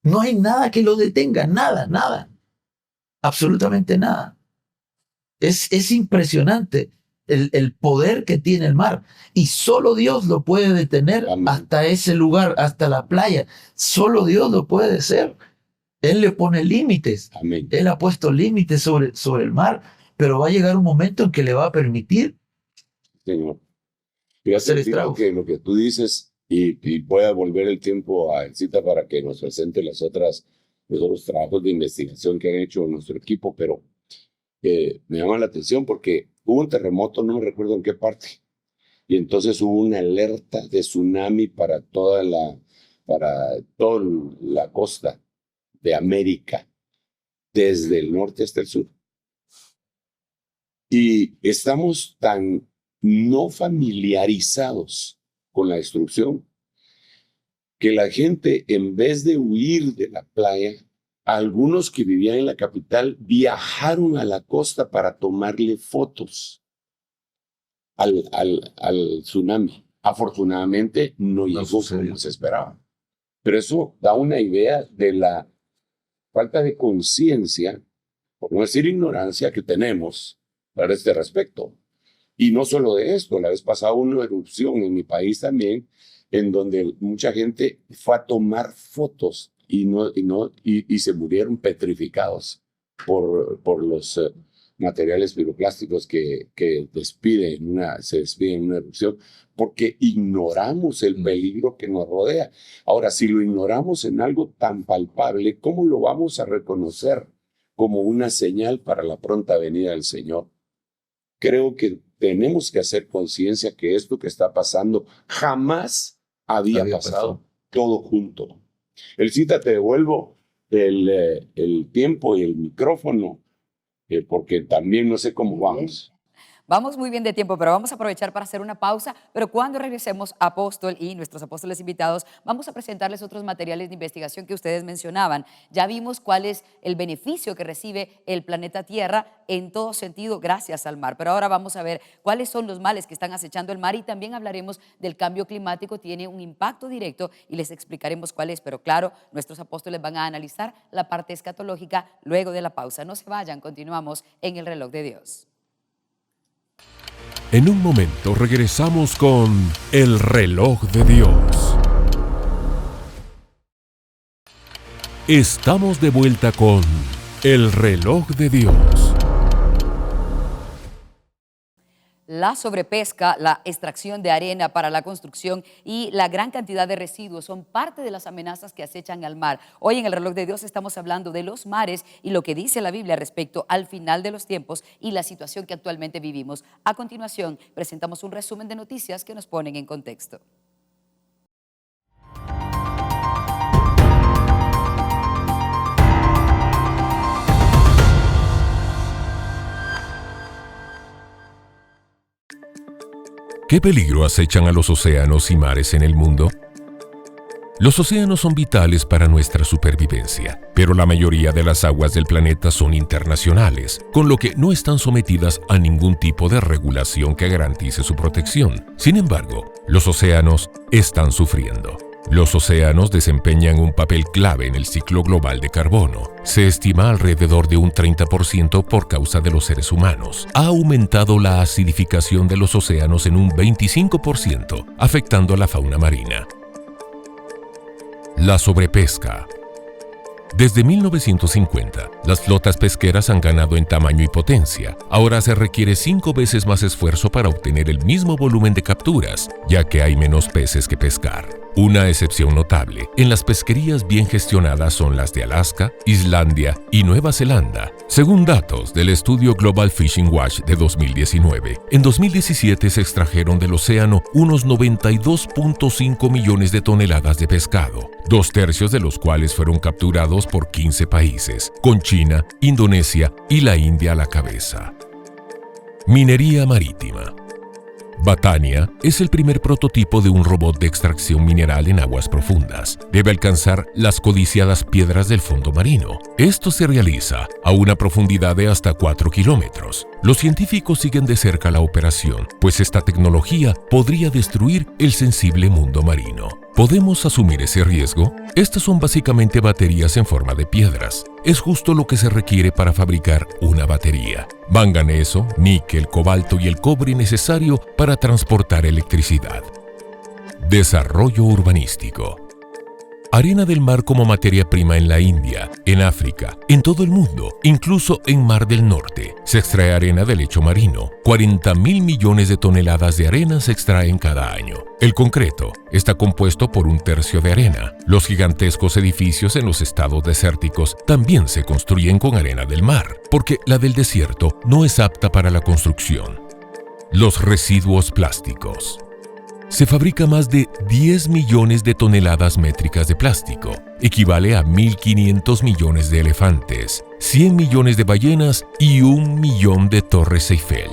No hay nada que lo detenga, nada. Absolutamente nada. Es impresionante el poder que tiene el mar. Y solo Dios lo puede detener. Amén. Hasta ese lugar, hasta la playa. Solo Dios lo puede hacer. Él le pone límites. Amén. Él ha puesto límites sobre el mar, pero va a llegar un momento en que le va a permitir, Señor. Fíjate que lo que tú dices, y voy a volver el tiempo a Elcita para que nos presente los otros trabajos de investigación que han hecho nuestro equipo, pero me llama la atención porque hubo un terremoto, no me recuerdo en qué parte, y entonces hubo una alerta de tsunami para toda la costa de América, desde el norte hasta el sur. Y estamos tan no familiarizados con la destrucción que la gente, en vez de huir de la playa, algunos que vivían en la capital viajaron a la costa para tomarle fotos al tsunami. Afortunadamente no llegó como se esperaba. Pero eso da una idea de la falta de conciencia, por no decir ignorancia, que tenemos para este respecto. Y no solo de esto, la vez pasada hubo una erupción en mi país también, en donde mucha gente fue a tomar fotos y se murieron petrificados por los materiales piroplásticos que se despiden en una erupción, porque ignoramos el peligro que nos rodea. Ahora, si lo ignoramos en algo tan palpable, ¿cómo lo vamos a reconocer como una señal para la pronta venida del Señor? Creo que tenemos que hacer conciencia que esto que está pasando jamás había pasado todo junto. Elcita, te devuelvo el tiempo y el micrófono, porque también no sé cómo vamos. Vamos muy bien de tiempo, pero vamos a aprovechar para hacer una pausa. Pero cuando regresemos, Apóstol y nuestros apóstoles invitados, vamos a presentarles otros materiales de investigación que ustedes mencionaban. Ya vimos cuál es el beneficio que recibe el planeta Tierra en todo sentido gracias al mar. Pero ahora vamos a ver cuáles son los males que están acechando el mar y también hablaremos del cambio climático. Tiene un impacto directo y les explicaremos cuál es. Pero claro, nuestros apóstoles van a analizar la parte escatológica luego de la pausa. No se vayan, continuamos en el reloj de Dios. En un momento regresamos con el reloj de Dios. Estamos de vuelta con el reloj de Dios. La sobrepesca, la extracción de arena para la construcción y la gran cantidad de residuos son parte de las amenazas que acechan al mar. Hoy en el reloj de Dios estamos hablando de los mares y lo que dice la Biblia respecto al final de los tiempos y la situación que actualmente vivimos. A continuación, presentamos un resumen de noticias que nos ponen en contexto. ¿Qué peligro acechan a los océanos y mares en el mundo? Los océanos son vitales para nuestra supervivencia, pero la mayoría de las aguas del planeta son internacionales, con lo que no están sometidas a ningún tipo de regulación que garantice su protección. Sin embargo, los océanos están sufriendo. Los océanos desempeñan un papel clave en el ciclo global de carbono. Se estima alrededor de un 30% por causa de los seres humanos. Ha aumentado la acidificación de los océanos en un 25%, afectando a la fauna marina. La sobrepesca. Desde 1950, las flotas pesqueras han ganado en tamaño y potencia. Ahora se requiere 5 veces más esfuerzo para obtener el mismo volumen de capturas, ya que hay menos peces que pescar. Una excepción notable en las pesquerías bien gestionadas son las de Alaska, Islandia y Nueva Zelanda, según datos del estudio Global Fishing Watch de 2019. En 2017 se extrajeron del océano unos 92.5 millones de toneladas de pescado, 2/3 de los cuales fueron capturados por 15 países, con China, Indonesia y la India a la cabeza. Minería marítima. Batania es el primer prototipo de un robot de extracción mineral en aguas profundas. Debe alcanzar las codiciadas piedras del fondo marino. Esto se realiza a una profundidad de hasta 4 kilómetros. Los científicos siguen de cerca la operación, pues esta tecnología podría destruir el sensible mundo marino. ¿Podemos asumir ese riesgo? Estas son básicamente baterías en forma de piedras. Es justo lo que se requiere para fabricar una batería. Manganeso, níquel, cobalto y el cobre necesario para transportar electricidad. Desarrollo urbanístico. Arena del mar como materia prima en la India, en África, en todo el mundo, incluso en Mar del Norte. Se extrae arena del lecho marino. 40.000 millones de toneladas de arena se extraen cada año. El concreto está compuesto por 1/3 de arena. Los gigantescos edificios en los estados desérticos también se construyen con arena del mar, porque la del desierto no es apta para la construcción. Los residuos plásticos. Se fabrica más de 10 millones de toneladas métricas de plástico, equivale a 1.500 millones de elefantes, 100 millones de ballenas y 1 millón de torres Eiffel.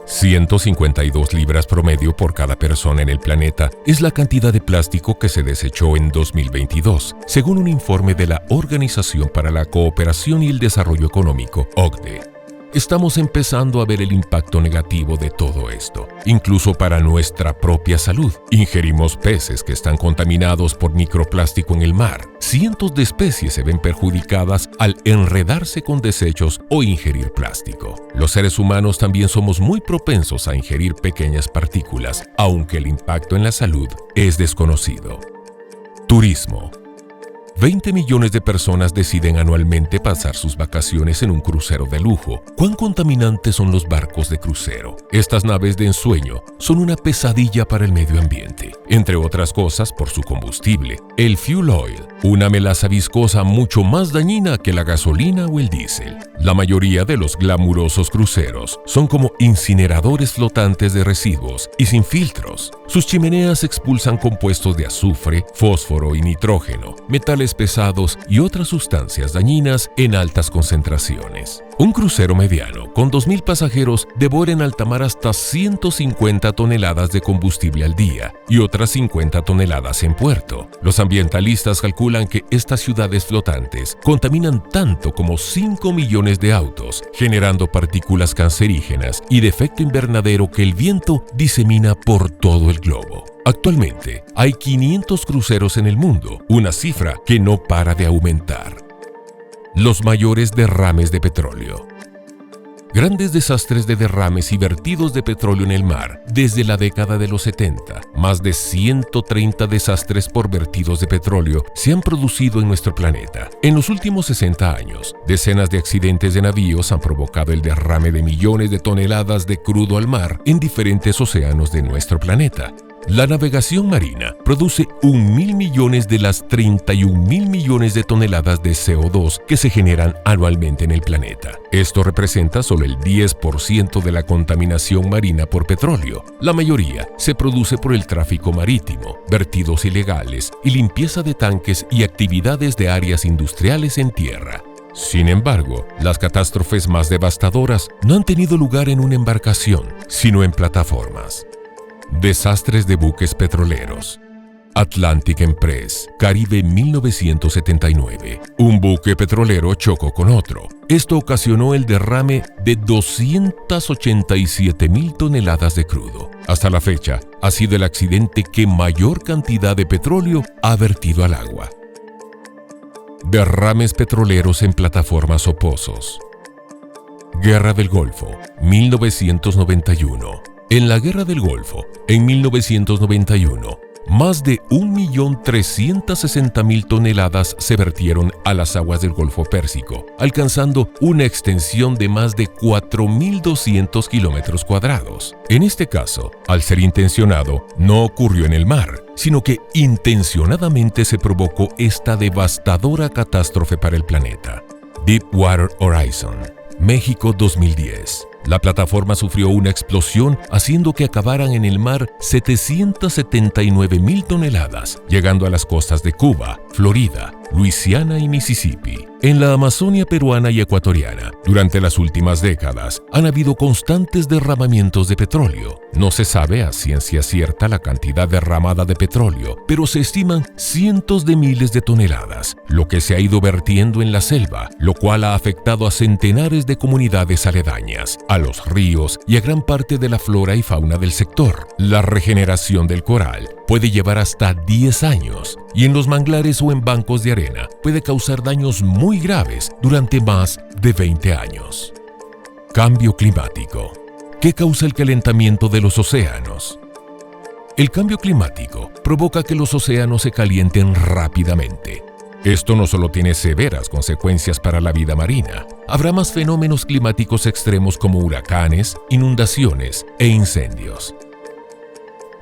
152 libras promedio por cada persona en el planeta es la cantidad de plástico que se desechó en 2022, según un informe de la Organización para la Cooperación y el Desarrollo Económico, OCDE. Estamos empezando a ver el impacto negativo de todo esto, incluso para nuestra propia salud. Ingerimos peces que están contaminados por microplástico en el mar. Cientos de especies se ven perjudicadas al enredarse con desechos o ingerir plástico. Los seres humanos también somos muy propensos a ingerir pequeñas partículas, aunque el impacto en la salud es desconocido. Turismo. 20 millones de personas deciden anualmente pasar sus vacaciones en un crucero de lujo. ¿Cuán contaminantes son los barcos de crucero? Estas naves de ensueño son una pesadilla para el medio ambiente, entre otras cosas por su combustible, el fuel oil, una melaza viscosa mucho más dañina que la gasolina o el diésel. La mayoría de los glamurosos cruceros son como incineradores flotantes de residuos y sin filtros. Sus chimeneas expulsan compuestos de azufre, fósforo y nitrógeno, metales metales pesados y otras sustancias dañinas en altas concentraciones. Un crucero mediano con 2.000 pasajeros devora en alta mar hasta 150 toneladas de combustible al día y otras 50 toneladas en puerto. Los ambientalistas calculan que estas ciudades flotantes contaminan tanto como 5 millones de autos, generando partículas cancerígenas y de efecto invernadero que el viento disemina por todo el globo. Actualmente hay 500 cruceros en el mundo, una cifra que no para de aumentar. Los mayores derrames de petróleo. Grandes desastres de derrames y vertidos de petróleo en el mar desde la década de los 70. Más de 130 desastres por vertidos de petróleo se han producido en nuestro planeta. En los últimos 60 años, decenas de accidentes de navíos han provocado el derrame de millones de toneladas de crudo al mar en diferentes océanos de nuestro planeta. La navegación marina produce 1.000 millones de las 31.000 millones de toneladas de CO2 que se generan anualmente en el planeta. Esto representa solo el 10% de la contaminación marina por petróleo. La mayoría se produce por el tráfico marítimo, vertidos ilegales y limpieza de tanques y actividades de áreas industriales en tierra. Sin embargo, las catástrofes más devastadoras no han tenido lugar en una embarcación, sino en plataformas. Desastres de buques petroleros. Atlantic Empress, Caribe 1979. Un buque petrolero chocó con otro. Esto ocasionó el derrame de 287.000 toneladas de crudo. Hasta la fecha, ha sido el accidente que mayor cantidad de petróleo ha vertido al agua. Derrames petroleros en plataformas o pozos. Guerra del Golfo, 1991. En la Guerra del Golfo, en 1991, más de 1.360.000 toneladas se vertieron a las aguas del Golfo Pérsico, alcanzando una extensión de más de 4.200 kilómetros cuadrados. En este caso, al ser intencionado, no ocurrió en el mar, sino que intencionadamente se provocó esta devastadora catástrofe para el planeta. Deepwater Horizon, México 2010. La plataforma sufrió una explosión haciendo que acabaran en el mar 779.000 toneladas, llegando a las costas de Cuba, Florida, Luisiana y Mississippi. En la Amazonia peruana y ecuatoriana, durante las últimas décadas, han habido constantes derramamientos de petróleo. No se sabe a ciencia cierta la cantidad derramada de petróleo, pero se estiman cientos de miles de toneladas, lo que se ha ido vertiendo en la selva, lo cual ha afectado a centenares de comunidades aledañas, a los ríos y a gran parte de la flora y fauna del sector. La regeneración del coral puede llevar hasta 10 años y en los manglares o en bancos de arena puede causar daños muy graves durante más de 20 años. Cambio climático. ¿Qué causa el calentamiento de los océanos? El cambio climático provoca que los océanos se calienten rápidamente. Esto no solo tiene severas consecuencias para la vida marina, habrá más fenómenos climáticos extremos como huracanes, inundaciones e incendios.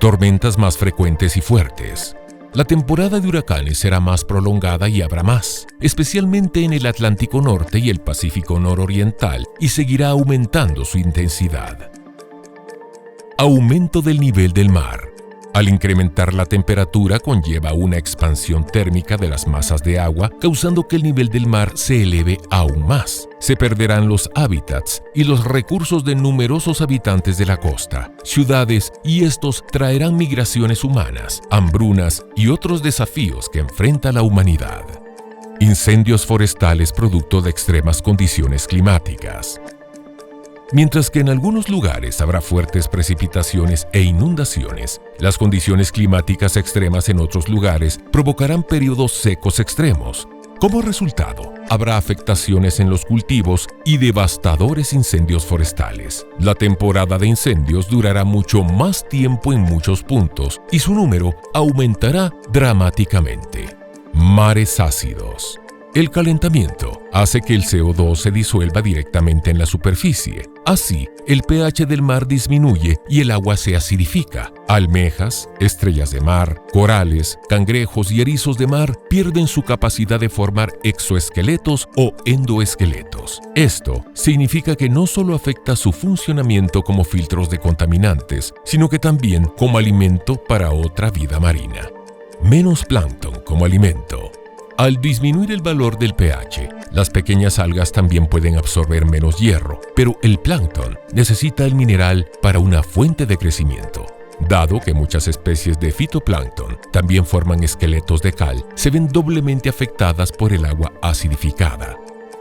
Tormentas más frecuentes y fuertes. La temporada de huracanes será más prolongada y habrá más, especialmente en el Atlántico Norte y el Pacífico Nororiental, y seguirá aumentando su intensidad. Aumento del nivel del mar. Al incrementar la temperatura conlleva una expansión térmica de las masas de agua, causando que el nivel del mar se eleve aún más. Se perderán los hábitats y los recursos de numerosos habitantes de la costa, ciudades, y estos traerán migraciones humanas, hambrunas y otros desafíos que enfrenta la humanidad. Incendios forestales producto de extremas condiciones climáticas. Mientras que en algunos lugares habrá fuertes precipitaciones e inundaciones, las condiciones climáticas extremas en otros lugares provocarán periodos secos extremos. Como resultado, habrá afectaciones en los cultivos y devastadores incendios forestales. La temporada de incendios durará mucho más tiempo en muchos puntos y su número aumentará dramáticamente. Mares ácidos. El calentamiento hace que el CO2 se disuelva directamente en la superficie. Así, el pH del mar disminuye y el agua se acidifica. Almejas, estrellas de mar, corales, cangrejos y erizos de mar pierden su capacidad de formar exoesqueletos o endoesqueletos. Esto significa que no solo afecta su funcionamiento como filtros de contaminantes, sino que también como alimento para otra vida marina. Menos plancton como alimento. Al disminuir el valor del pH, las pequeñas algas también pueden absorber menos hierro, pero el plancton necesita el mineral para una fuente de crecimiento. Dado que muchas especies de fitoplancton también forman esqueletos de cal, se ven doblemente afectadas por el agua acidificada.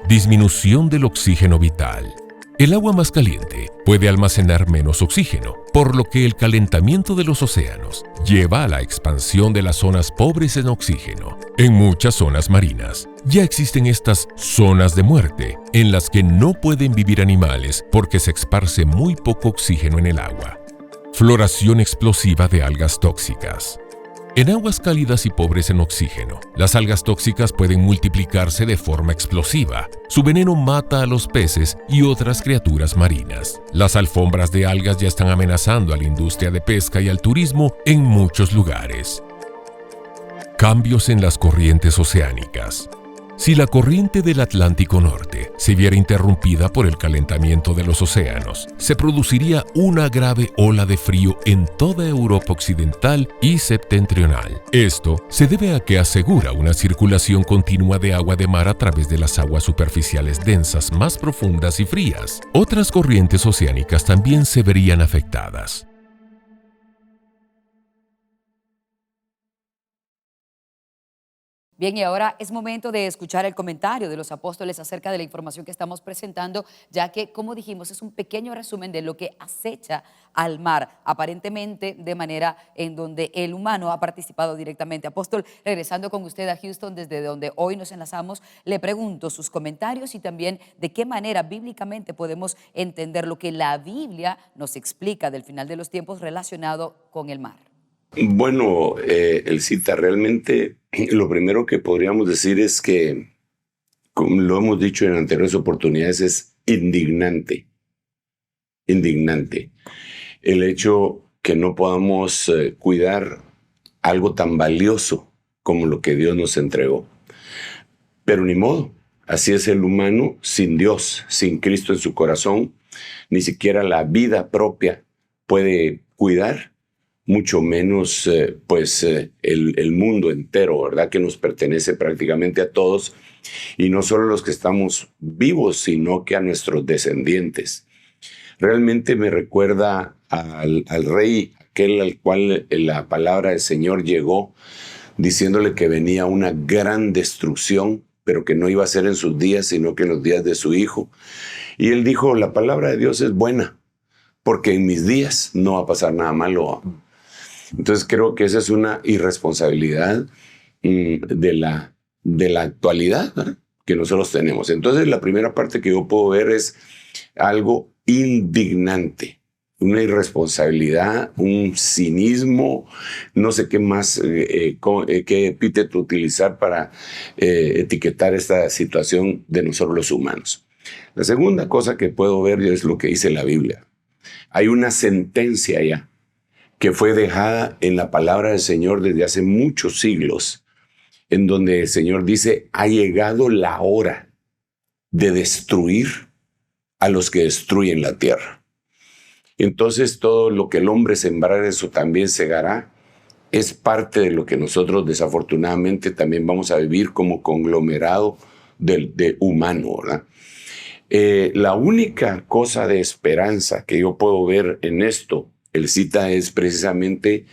Disminución del oxígeno vital. El agua más caliente puede almacenar menos oxígeno, por lo que el calentamiento de los océanos lleva a la expansión de las zonas pobres en oxígeno. En muchas zonas marinas ya existen estas zonas de muerte, en las que no pueden vivir animales porque se esparce muy poco oxígeno en el agua. Floración explosiva de algas tóxicas. En aguas cálidas y pobres en oxígeno, las algas tóxicas pueden multiplicarse de forma explosiva. Su veneno mata a los peces y otras criaturas marinas. Las alfombras de algas ya están amenazando a la industria de pesca y al turismo en muchos lugares. Cambios en las corrientes oceánicas. Si la corriente del Atlántico Norte se viera interrumpida por el calentamiento de los océanos, se produciría una grave ola de frío en toda Europa occidental y septentrional. Esto se debe a que asegura una circulación continua de agua de mar a través de las aguas superficiales densas más profundas y frías. Otras corrientes oceánicas también se verían afectadas. Bien, y ahora es momento de escuchar el comentario de los apóstoles acerca de la información que estamos presentando, ya que, como dijimos, es un pequeño resumen de lo que acecha al mar, aparentemente de manera en donde el humano ha participado directamente. Apóstol, regresando con usted a Houston, desde donde hoy nos enlazamos, le pregunto sus comentarios y también de qué manera bíblicamente podemos entender lo que la Biblia nos explica del final de los tiempos relacionado con el mar. Bueno, Elcita, realmente lo primero que podríamos decir es que, como lo hemos dicho en anteriores oportunidades, es indignante. Indignante. El hecho que no podamos cuidar algo tan valioso como lo que Dios nos entregó. Pero ni modo, así es el humano sin Dios, sin Cristo en su corazón, ni siquiera la vida propia puede cuidar, mucho menos el mundo entero, ¿verdad? Que nos pertenece prácticamente a todos, y no solo los que estamos vivos, sino que a nuestros descendientes. Realmente me recuerda al rey, aquel al cual la palabra del Señor llegó, diciéndole que venía una gran destrucción, pero que no iba a ser en sus días, sino que en los días de su hijo. Y él dijo, la palabra de Dios es buena, porque en mis días no va a pasar nada malo. Entonces creo que esa es una irresponsabilidad de la actualidad, ¿verdad?, que nosotros tenemos. Entonces la primera parte que yo puedo ver es algo indignante, una irresponsabilidad, un cinismo, no sé qué más, qué epíteto utilizar para etiquetar esta situación de nosotros los humanos. La segunda cosa que puedo ver es lo que dice la Biblia. Hay una sentencia ya que fue dejada en la palabra del Señor desde hace muchos siglos, en donde el Señor dice, ha llegado la hora de destruir a los que destruyen la tierra. Entonces todo lo que el hombre sembrare, eso también segará. Es parte de lo que nosotros desafortunadamente también vamos a vivir como conglomerado de humano, ¿verdad? La única cosa de esperanza que yo puedo ver en esto, Elcita, es precisamente,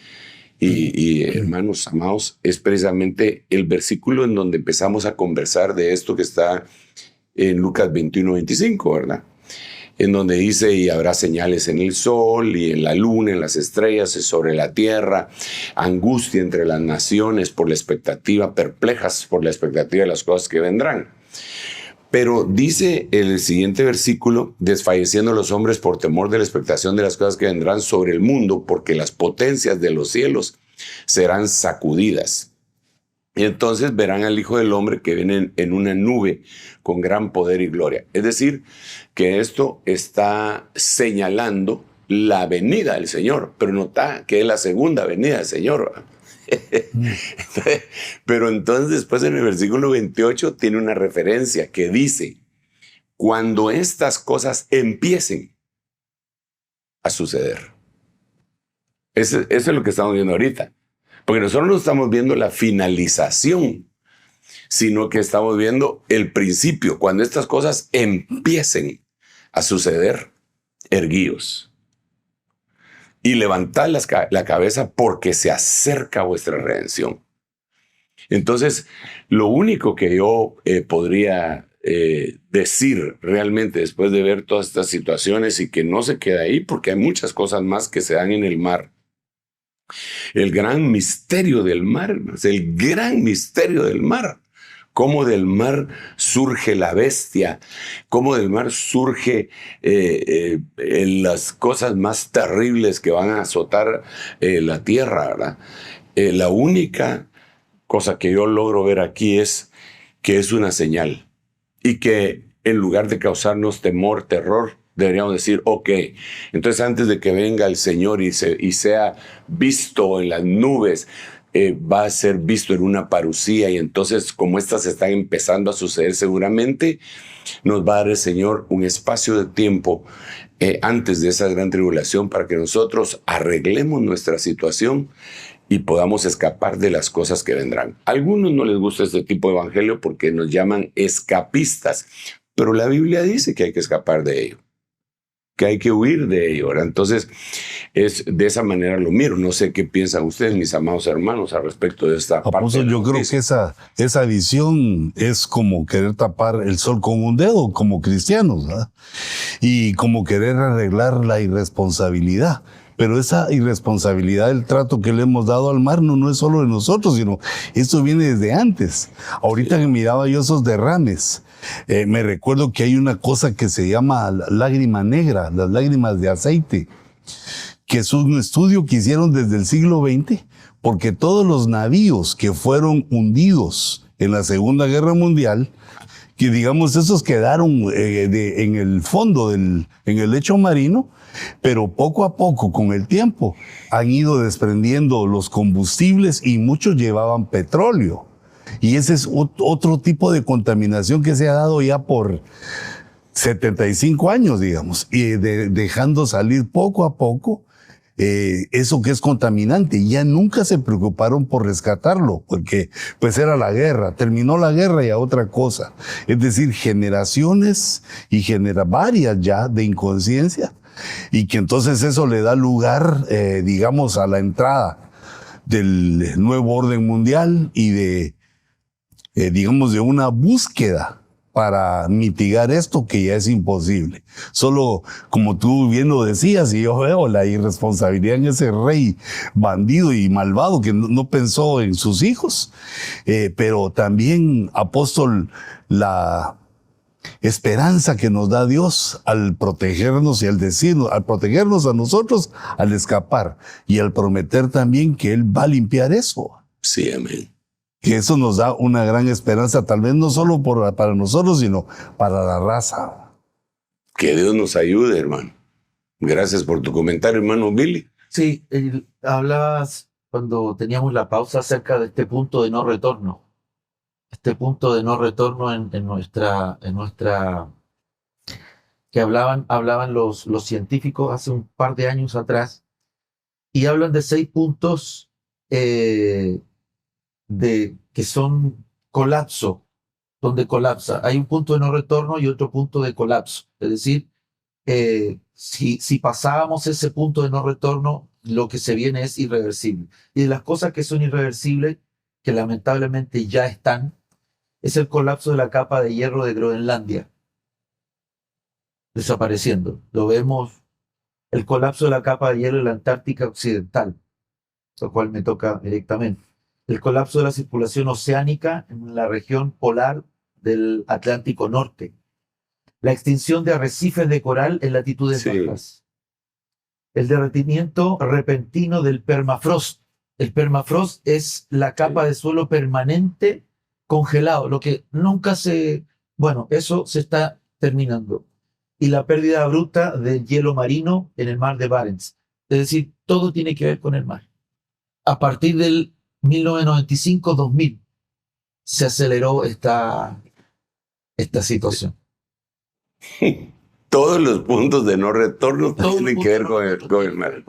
y hermanos amados, es precisamente el versículo en donde empezamos a conversar de esto que está en Lucas 21:25, ¿verdad? En donde dice, y habrá señales en el sol y en la luna, en las estrellas y sobre la tierra, angustia entre las naciones por la expectativa, perplejas por la expectativa de las cosas que vendrán. Pero dice el siguiente versículo, desfalleciendo los hombres por temor de la expectación de las cosas que vendrán sobre el mundo, porque las potencias de los cielos serán sacudidas. Y entonces verán al Hijo del Hombre que viene en una nube con gran poder y gloria. Es decir, que esto está señalando la venida del Señor, pero nota que es la segunda venida del Señor, ¿verdad? Pero entonces después en el versículo 28 tiene una referencia que dice, cuando estas cosas empiecen a suceder. Eso es lo que estamos viendo ahorita, porque nosotros no estamos viendo la finalización, sino que estamos viendo el principio. Cuando estas cosas empiecen a suceder, erguíos y levantad la cabeza porque se acerca vuestra redención. Entonces, lo único que yo podría decir realmente después de ver todas estas situaciones y que no se queda ahí, porque hay muchas cosas más que se dan en el mar. El gran misterio del mar, el gran misterio del mar. Cómo del mar surge la bestia, cómo del mar surge las cosas más terribles que van a azotar la tierra, ¿verdad? La única cosa que yo logro ver aquí es que es una señal y que en lugar de causarnos temor, terror, deberíamos decir, ok, entonces antes de que venga el Señor y sea visto en las nubes, va a ser visto en una parucía, y entonces como estas están empezando a suceder seguramente, nos va a dar el Señor un espacio de tiempo antes de esa gran tribulación para que nosotros arreglemos nuestra situación y podamos escapar de las cosas que vendrán. A algunos no les gusta este tipo de evangelio porque nos llaman escapistas, pero la Biblia dice que hay que escapar de ello, que hay que huir de ello, ¿verdad? Entonces, es de esa manera lo miro. No sé qué piensan ustedes, mis amados hermanos, al respecto de esta parte. Yo creo que esa visión es como querer tapar el sol con un dedo, como cristianos, ¿verdad? Y como querer arreglar la irresponsabilidad. Pero esa irresponsabilidad del trato que le hemos dado al mar no es solo de nosotros, sino esto viene desde antes. Ahorita que miraba yo esos derrames, me recuerdo que hay una cosa que se llama lágrima negra, las lágrimas de aceite, que es un estudio que hicieron desde el siglo XX, porque todos los navíos que fueron hundidos en la Segunda Guerra Mundial, que digamos esos quedaron en el fondo, en el lecho marino, pero poco a poco, con el tiempo, han ido desprendiendo los combustibles y muchos llevaban petróleo. Y ese es otro tipo de contaminación que se ha dado ya por 75 años, digamos, y dejando salir poco a poco eso que es contaminante. Ya nunca se preocuparon por rescatarlo, porque pues era la guerra, terminó la guerra y a otra cosa. Es decir, generaciones y varias ya de inconsciencia, y que entonces eso le da lugar, digamos, a la entrada del nuevo orden mundial y digamos, de una búsqueda para mitigar esto que ya es imposible. Solo, como tú bien lo decías, y yo veo la irresponsabilidad en ese rey bandido y malvado que no pensó en sus hijos, pero también, apóstol, la esperanza que nos da Dios al protegernos y al decirnos, al protegernos a nosotros, al escapar, y al prometer también que Él va a limpiar eso. Sí, amén. Que eso nos da una gran esperanza, tal vez no solo para nosotros, sino para la raza. Que Dios nos ayude, hermano. Gracias por tu comentario, hermano Billy. Sí, hablabas cuando teníamos la pausa acerca de este punto de no retorno. Este punto de no retorno en nuestra que hablaban los científicos hace un par de años atrás, y hablan de 6 puntos que son colapso, donde colapsa. Hay un punto de no retorno y otro punto de colapso. Es decir, si pasábamos ese punto de no retorno, lo que se viene es irreversible. Y de las cosas que son irreversibles, que lamentablemente ya están, es el colapso de la capa de hierro de Groenlandia, desapareciendo. Lo vemos, el colapso de la capa de hierro de la Antártica Occidental, lo cual me toca directamente. El colapso de la circulación oceánica en la región polar del Atlántico Norte. La extinción de arrecifes de coral en latitudes bajas. El derretimiento repentino del permafrost. El permafrost es la capa de suelo permanente congelado, lo que nunca eso se está terminando. Y la pérdida abrupta del hielo marino en el mar de Barents. Es decir, todo tiene que ver con el mar. A partir del 1995-2000 se aceleró esta situación. Todos los puntos de no retorno tienen que ver con el mar.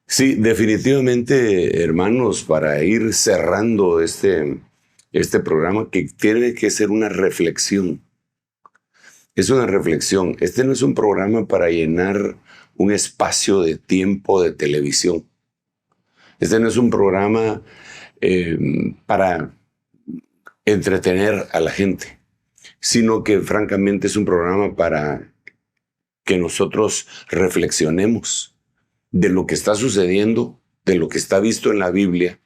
Sí, definitivamente, hermanos, para ir cerrando este este programa que tiene que ser una reflexión. Es una reflexión. Este no es un programa para llenar un espacio de tiempo de televisión. Este no es un programa para entretener a la gente, sino que francamente es un programa para que nosotros reflexionemos de lo que está sucediendo, de lo que está visto en la Biblia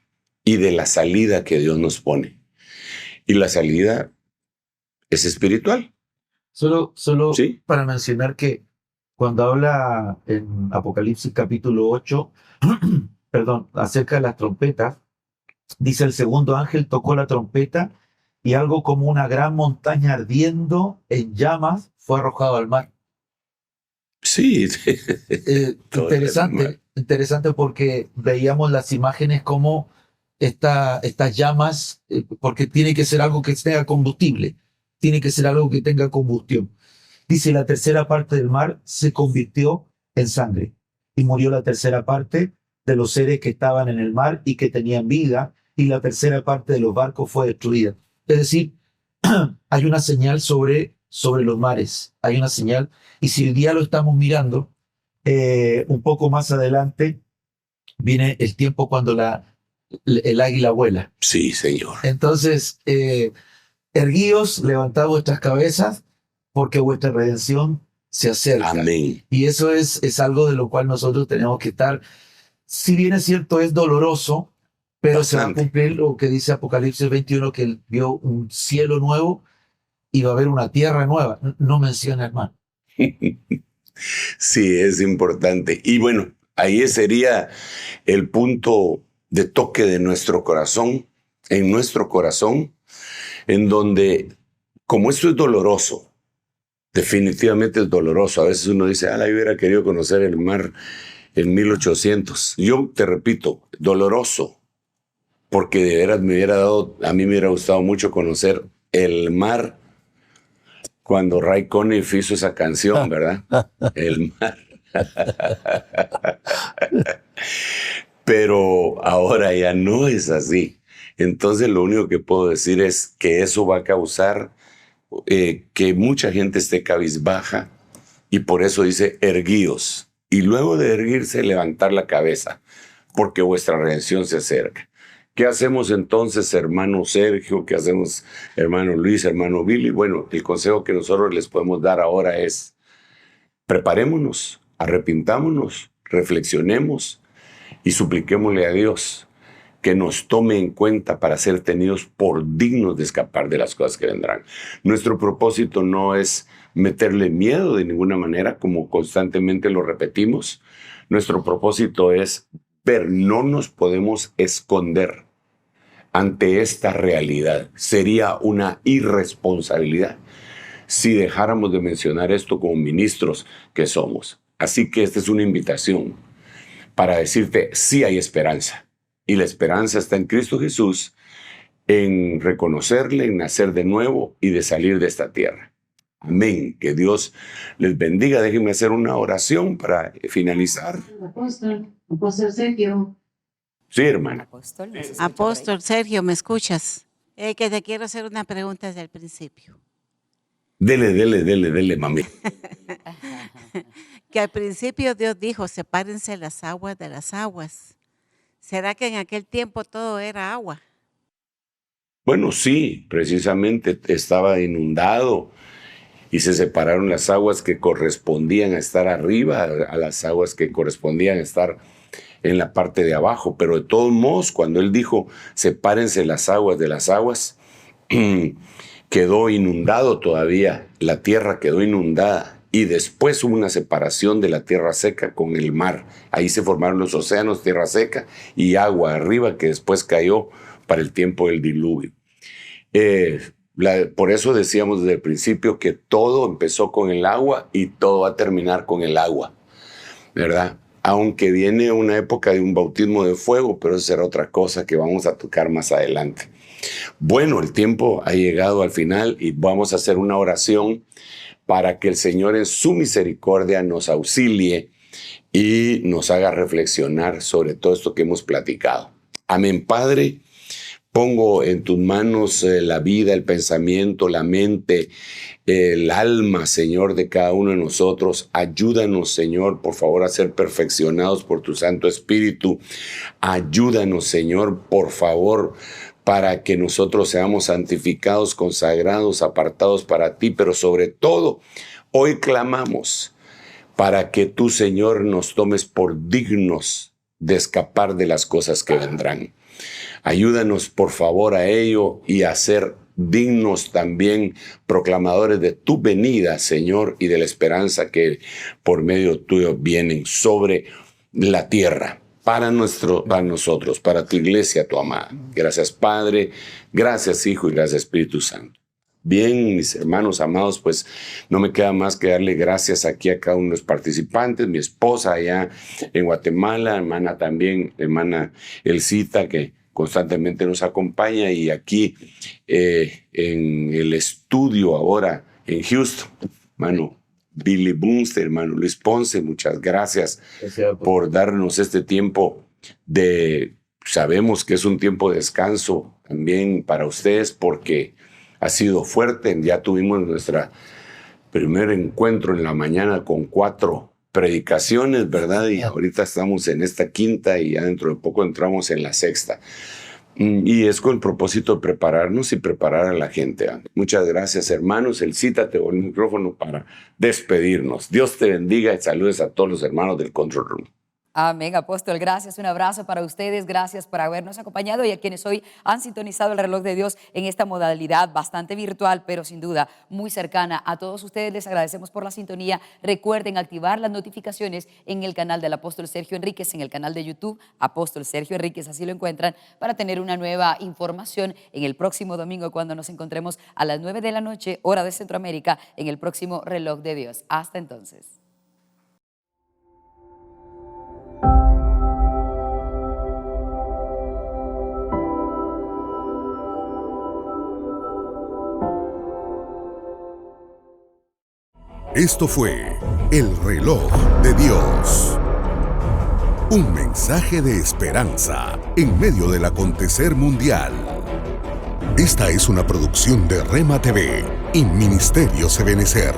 y de la salida que Dios nos pone. Y la salida es espiritual. Solo Sí. para mencionar que cuando habla en Apocalipsis capítulo 8, perdón, acerca de las trompetas, dice: el segundo ángel tocó la trompeta y algo como una gran montaña ardiendo en llamas fue arrojado al mar. Sí. Todo Interesante porque veíamos las imágenes como estas llamas, porque tiene que ser algo que tenga combustible, tiene que ser algo que tenga combustión. Dice: la tercera parte del mar se convirtió en sangre y murió la tercera parte de los seres que estaban en el mar y que tenían vida, y la tercera parte de los barcos fue destruida. Es decir, hay una señal sobre los mares, hay una señal, y si hoy día lo estamos mirando, un poco más adelante viene el tiempo cuando el águila vuela. Sí, Señor. Entonces, erguíos, levantad vuestras cabezas, porque vuestra redención se acerca. Amén. Y eso es algo de lo cual nosotros tenemos que estar. Si bien es cierto, es doloroso, pero se va a cumplir lo que dice Apocalipsis 21, que él vio un cielo nuevo y va a haber una tierra nueva. No menciona, hermano. Sí, es importante. Y bueno, ahí sería el punto de toque de nuestro corazón, en donde, como esto es doloroso, definitivamente es doloroso. A veces uno dice: yo hubiera querido conocer el mar en 1800. Yo te repito, doloroso, porque de veras a mí me hubiera gustado mucho conocer el mar cuando Ray Conniff hizo esa canción, ¿verdad? El mar. Pero ahora ya no es así. Entonces lo único que puedo decir es que eso va a causar que mucha gente esté cabizbaja, y por eso dice: erguíos. Y luego de erguirse, levantar la cabeza, porque vuestra redención se acerca. ¿Qué hacemos entonces, hermano Sergio? ¿Qué hacemos, hermano Luis, hermano Billy? Bueno, el consejo que nosotros les podemos dar ahora es: preparémonos, arrepintámonos, reflexionemos y supliquémosle a Dios que nos tome en cuenta para ser tenidos por dignos de escapar de las cosas que vendrán. Nuestro propósito no es meterle miedo de ninguna manera, como constantemente lo repetimos. Nuestro propósito es ver, no nos podemos esconder ante esta realidad. Sería una irresponsabilidad si dejáramos de mencionar esto como ministros que somos. Así que esta es una invitación para decirte: sí hay esperanza. Y la esperanza está en Cristo Jesús, en reconocerle, en nacer de nuevo y de salir de esta tierra. Amén. Que Dios les bendiga. Déjenme hacer una oración para finalizar. Apóstol Sergio. Sí, hermana. Apóstol Sergio, ¿me escuchas? Que te quiero hacer una pregunta desde el principio. Dele, mami. Que al principio Dios dijo: sepárense las aguas de las aguas. ¿Será que en aquel tiempo todo era agua? Bueno, sí, precisamente estaba inundado y se separaron las aguas que correspondían a estar arriba a las aguas que correspondían a estar en la parte de abajo. Pero de todos modos, cuando él dijo: sepárense las aguas de las aguas, quedó inundado todavía, la tierra quedó inundada. Y después hubo una separación de la tierra seca con el mar. Ahí se formaron los océanos, tierra seca y agua arriba, que después cayó para el tiempo del diluvio. Por eso decíamos desde el principio que todo empezó con el agua y todo va a terminar con el agua, ¿verdad? Aunque viene una época de un bautismo de fuego, pero eso será otra cosa que vamos a tocar más adelante. Bueno, el tiempo ha llegado al final y vamos a hacer una oración para que el Señor en su misericordia nos auxilie y nos haga reflexionar sobre todo esto que hemos platicado. Amén, Padre. Pongo en tus manos la vida, el pensamiento, la mente, el alma, Señor, de cada uno de nosotros. Ayúdanos, Señor, por favor, a ser perfeccionados por tu Santo Espíritu. Ayúdanos, Señor, por favor, para que nosotros seamos santificados, consagrados, apartados para ti, pero sobre todo, hoy clamamos para que tú, Señor, nos tomes por dignos de escapar de las cosas que vendrán. Ayúdanos, por favor, a ello y a ser dignos también proclamadores de tu venida, Señor, y de la esperanza que por medio tuyo vienen sobre la tierra. Para nosotros, para tu iglesia, tu amada. Gracias, Padre, gracias, Hijo, y gracias, Espíritu Santo. Bien, mis hermanos amados, pues no me queda más que darle gracias aquí a cada uno de los participantes, mi esposa allá en Guatemala, hermana también, hermana Elcita, que constantemente nos acompaña, y aquí en el estudio ahora en Houston, hermano Billy Bunster, hermano Luis Ponce, muchas gracias por darnos este tiempo sabemos que es un tiempo de descanso también para ustedes porque ha sido fuerte. Ya tuvimos nuestro primer encuentro en la mañana con 4 predicaciones, ¿verdad? Y ahorita estamos en esta 5ª y ya dentro de poco entramos en la 6ª. Y es con el propósito de prepararnos y preparar a la gente. Muchas gracias, hermanos. Elcita, te doy el micrófono para despedirnos. Dios te bendiga y saludes a todos los hermanos del Control Room. Amén, apóstol. Gracias, un abrazo para ustedes. Gracias por habernos acompañado y a quienes hoy han sintonizado el reloj de Dios en esta modalidad bastante virtual, pero sin duda muy cercana. A todos ustedes les agradecemos por la sintonía. Recuerden activar las notificaciones en el canal del apóstol Sergio Enríquez, en el canal de YouTube, apóstol Sergio Enríquez, así lo encuentran, para tener una nueva información en el próximo domingo cuando nos encontremos a las 9 de la noche, hora de Centroamérica, en el próximo reloj de Dios. Hasta entonces. Esto fue El Reloj de Dios. Un mensaje de esperanza en medio del acontecer mundial. Esta es una producción de Rema TV y Ministerio Ebenecer.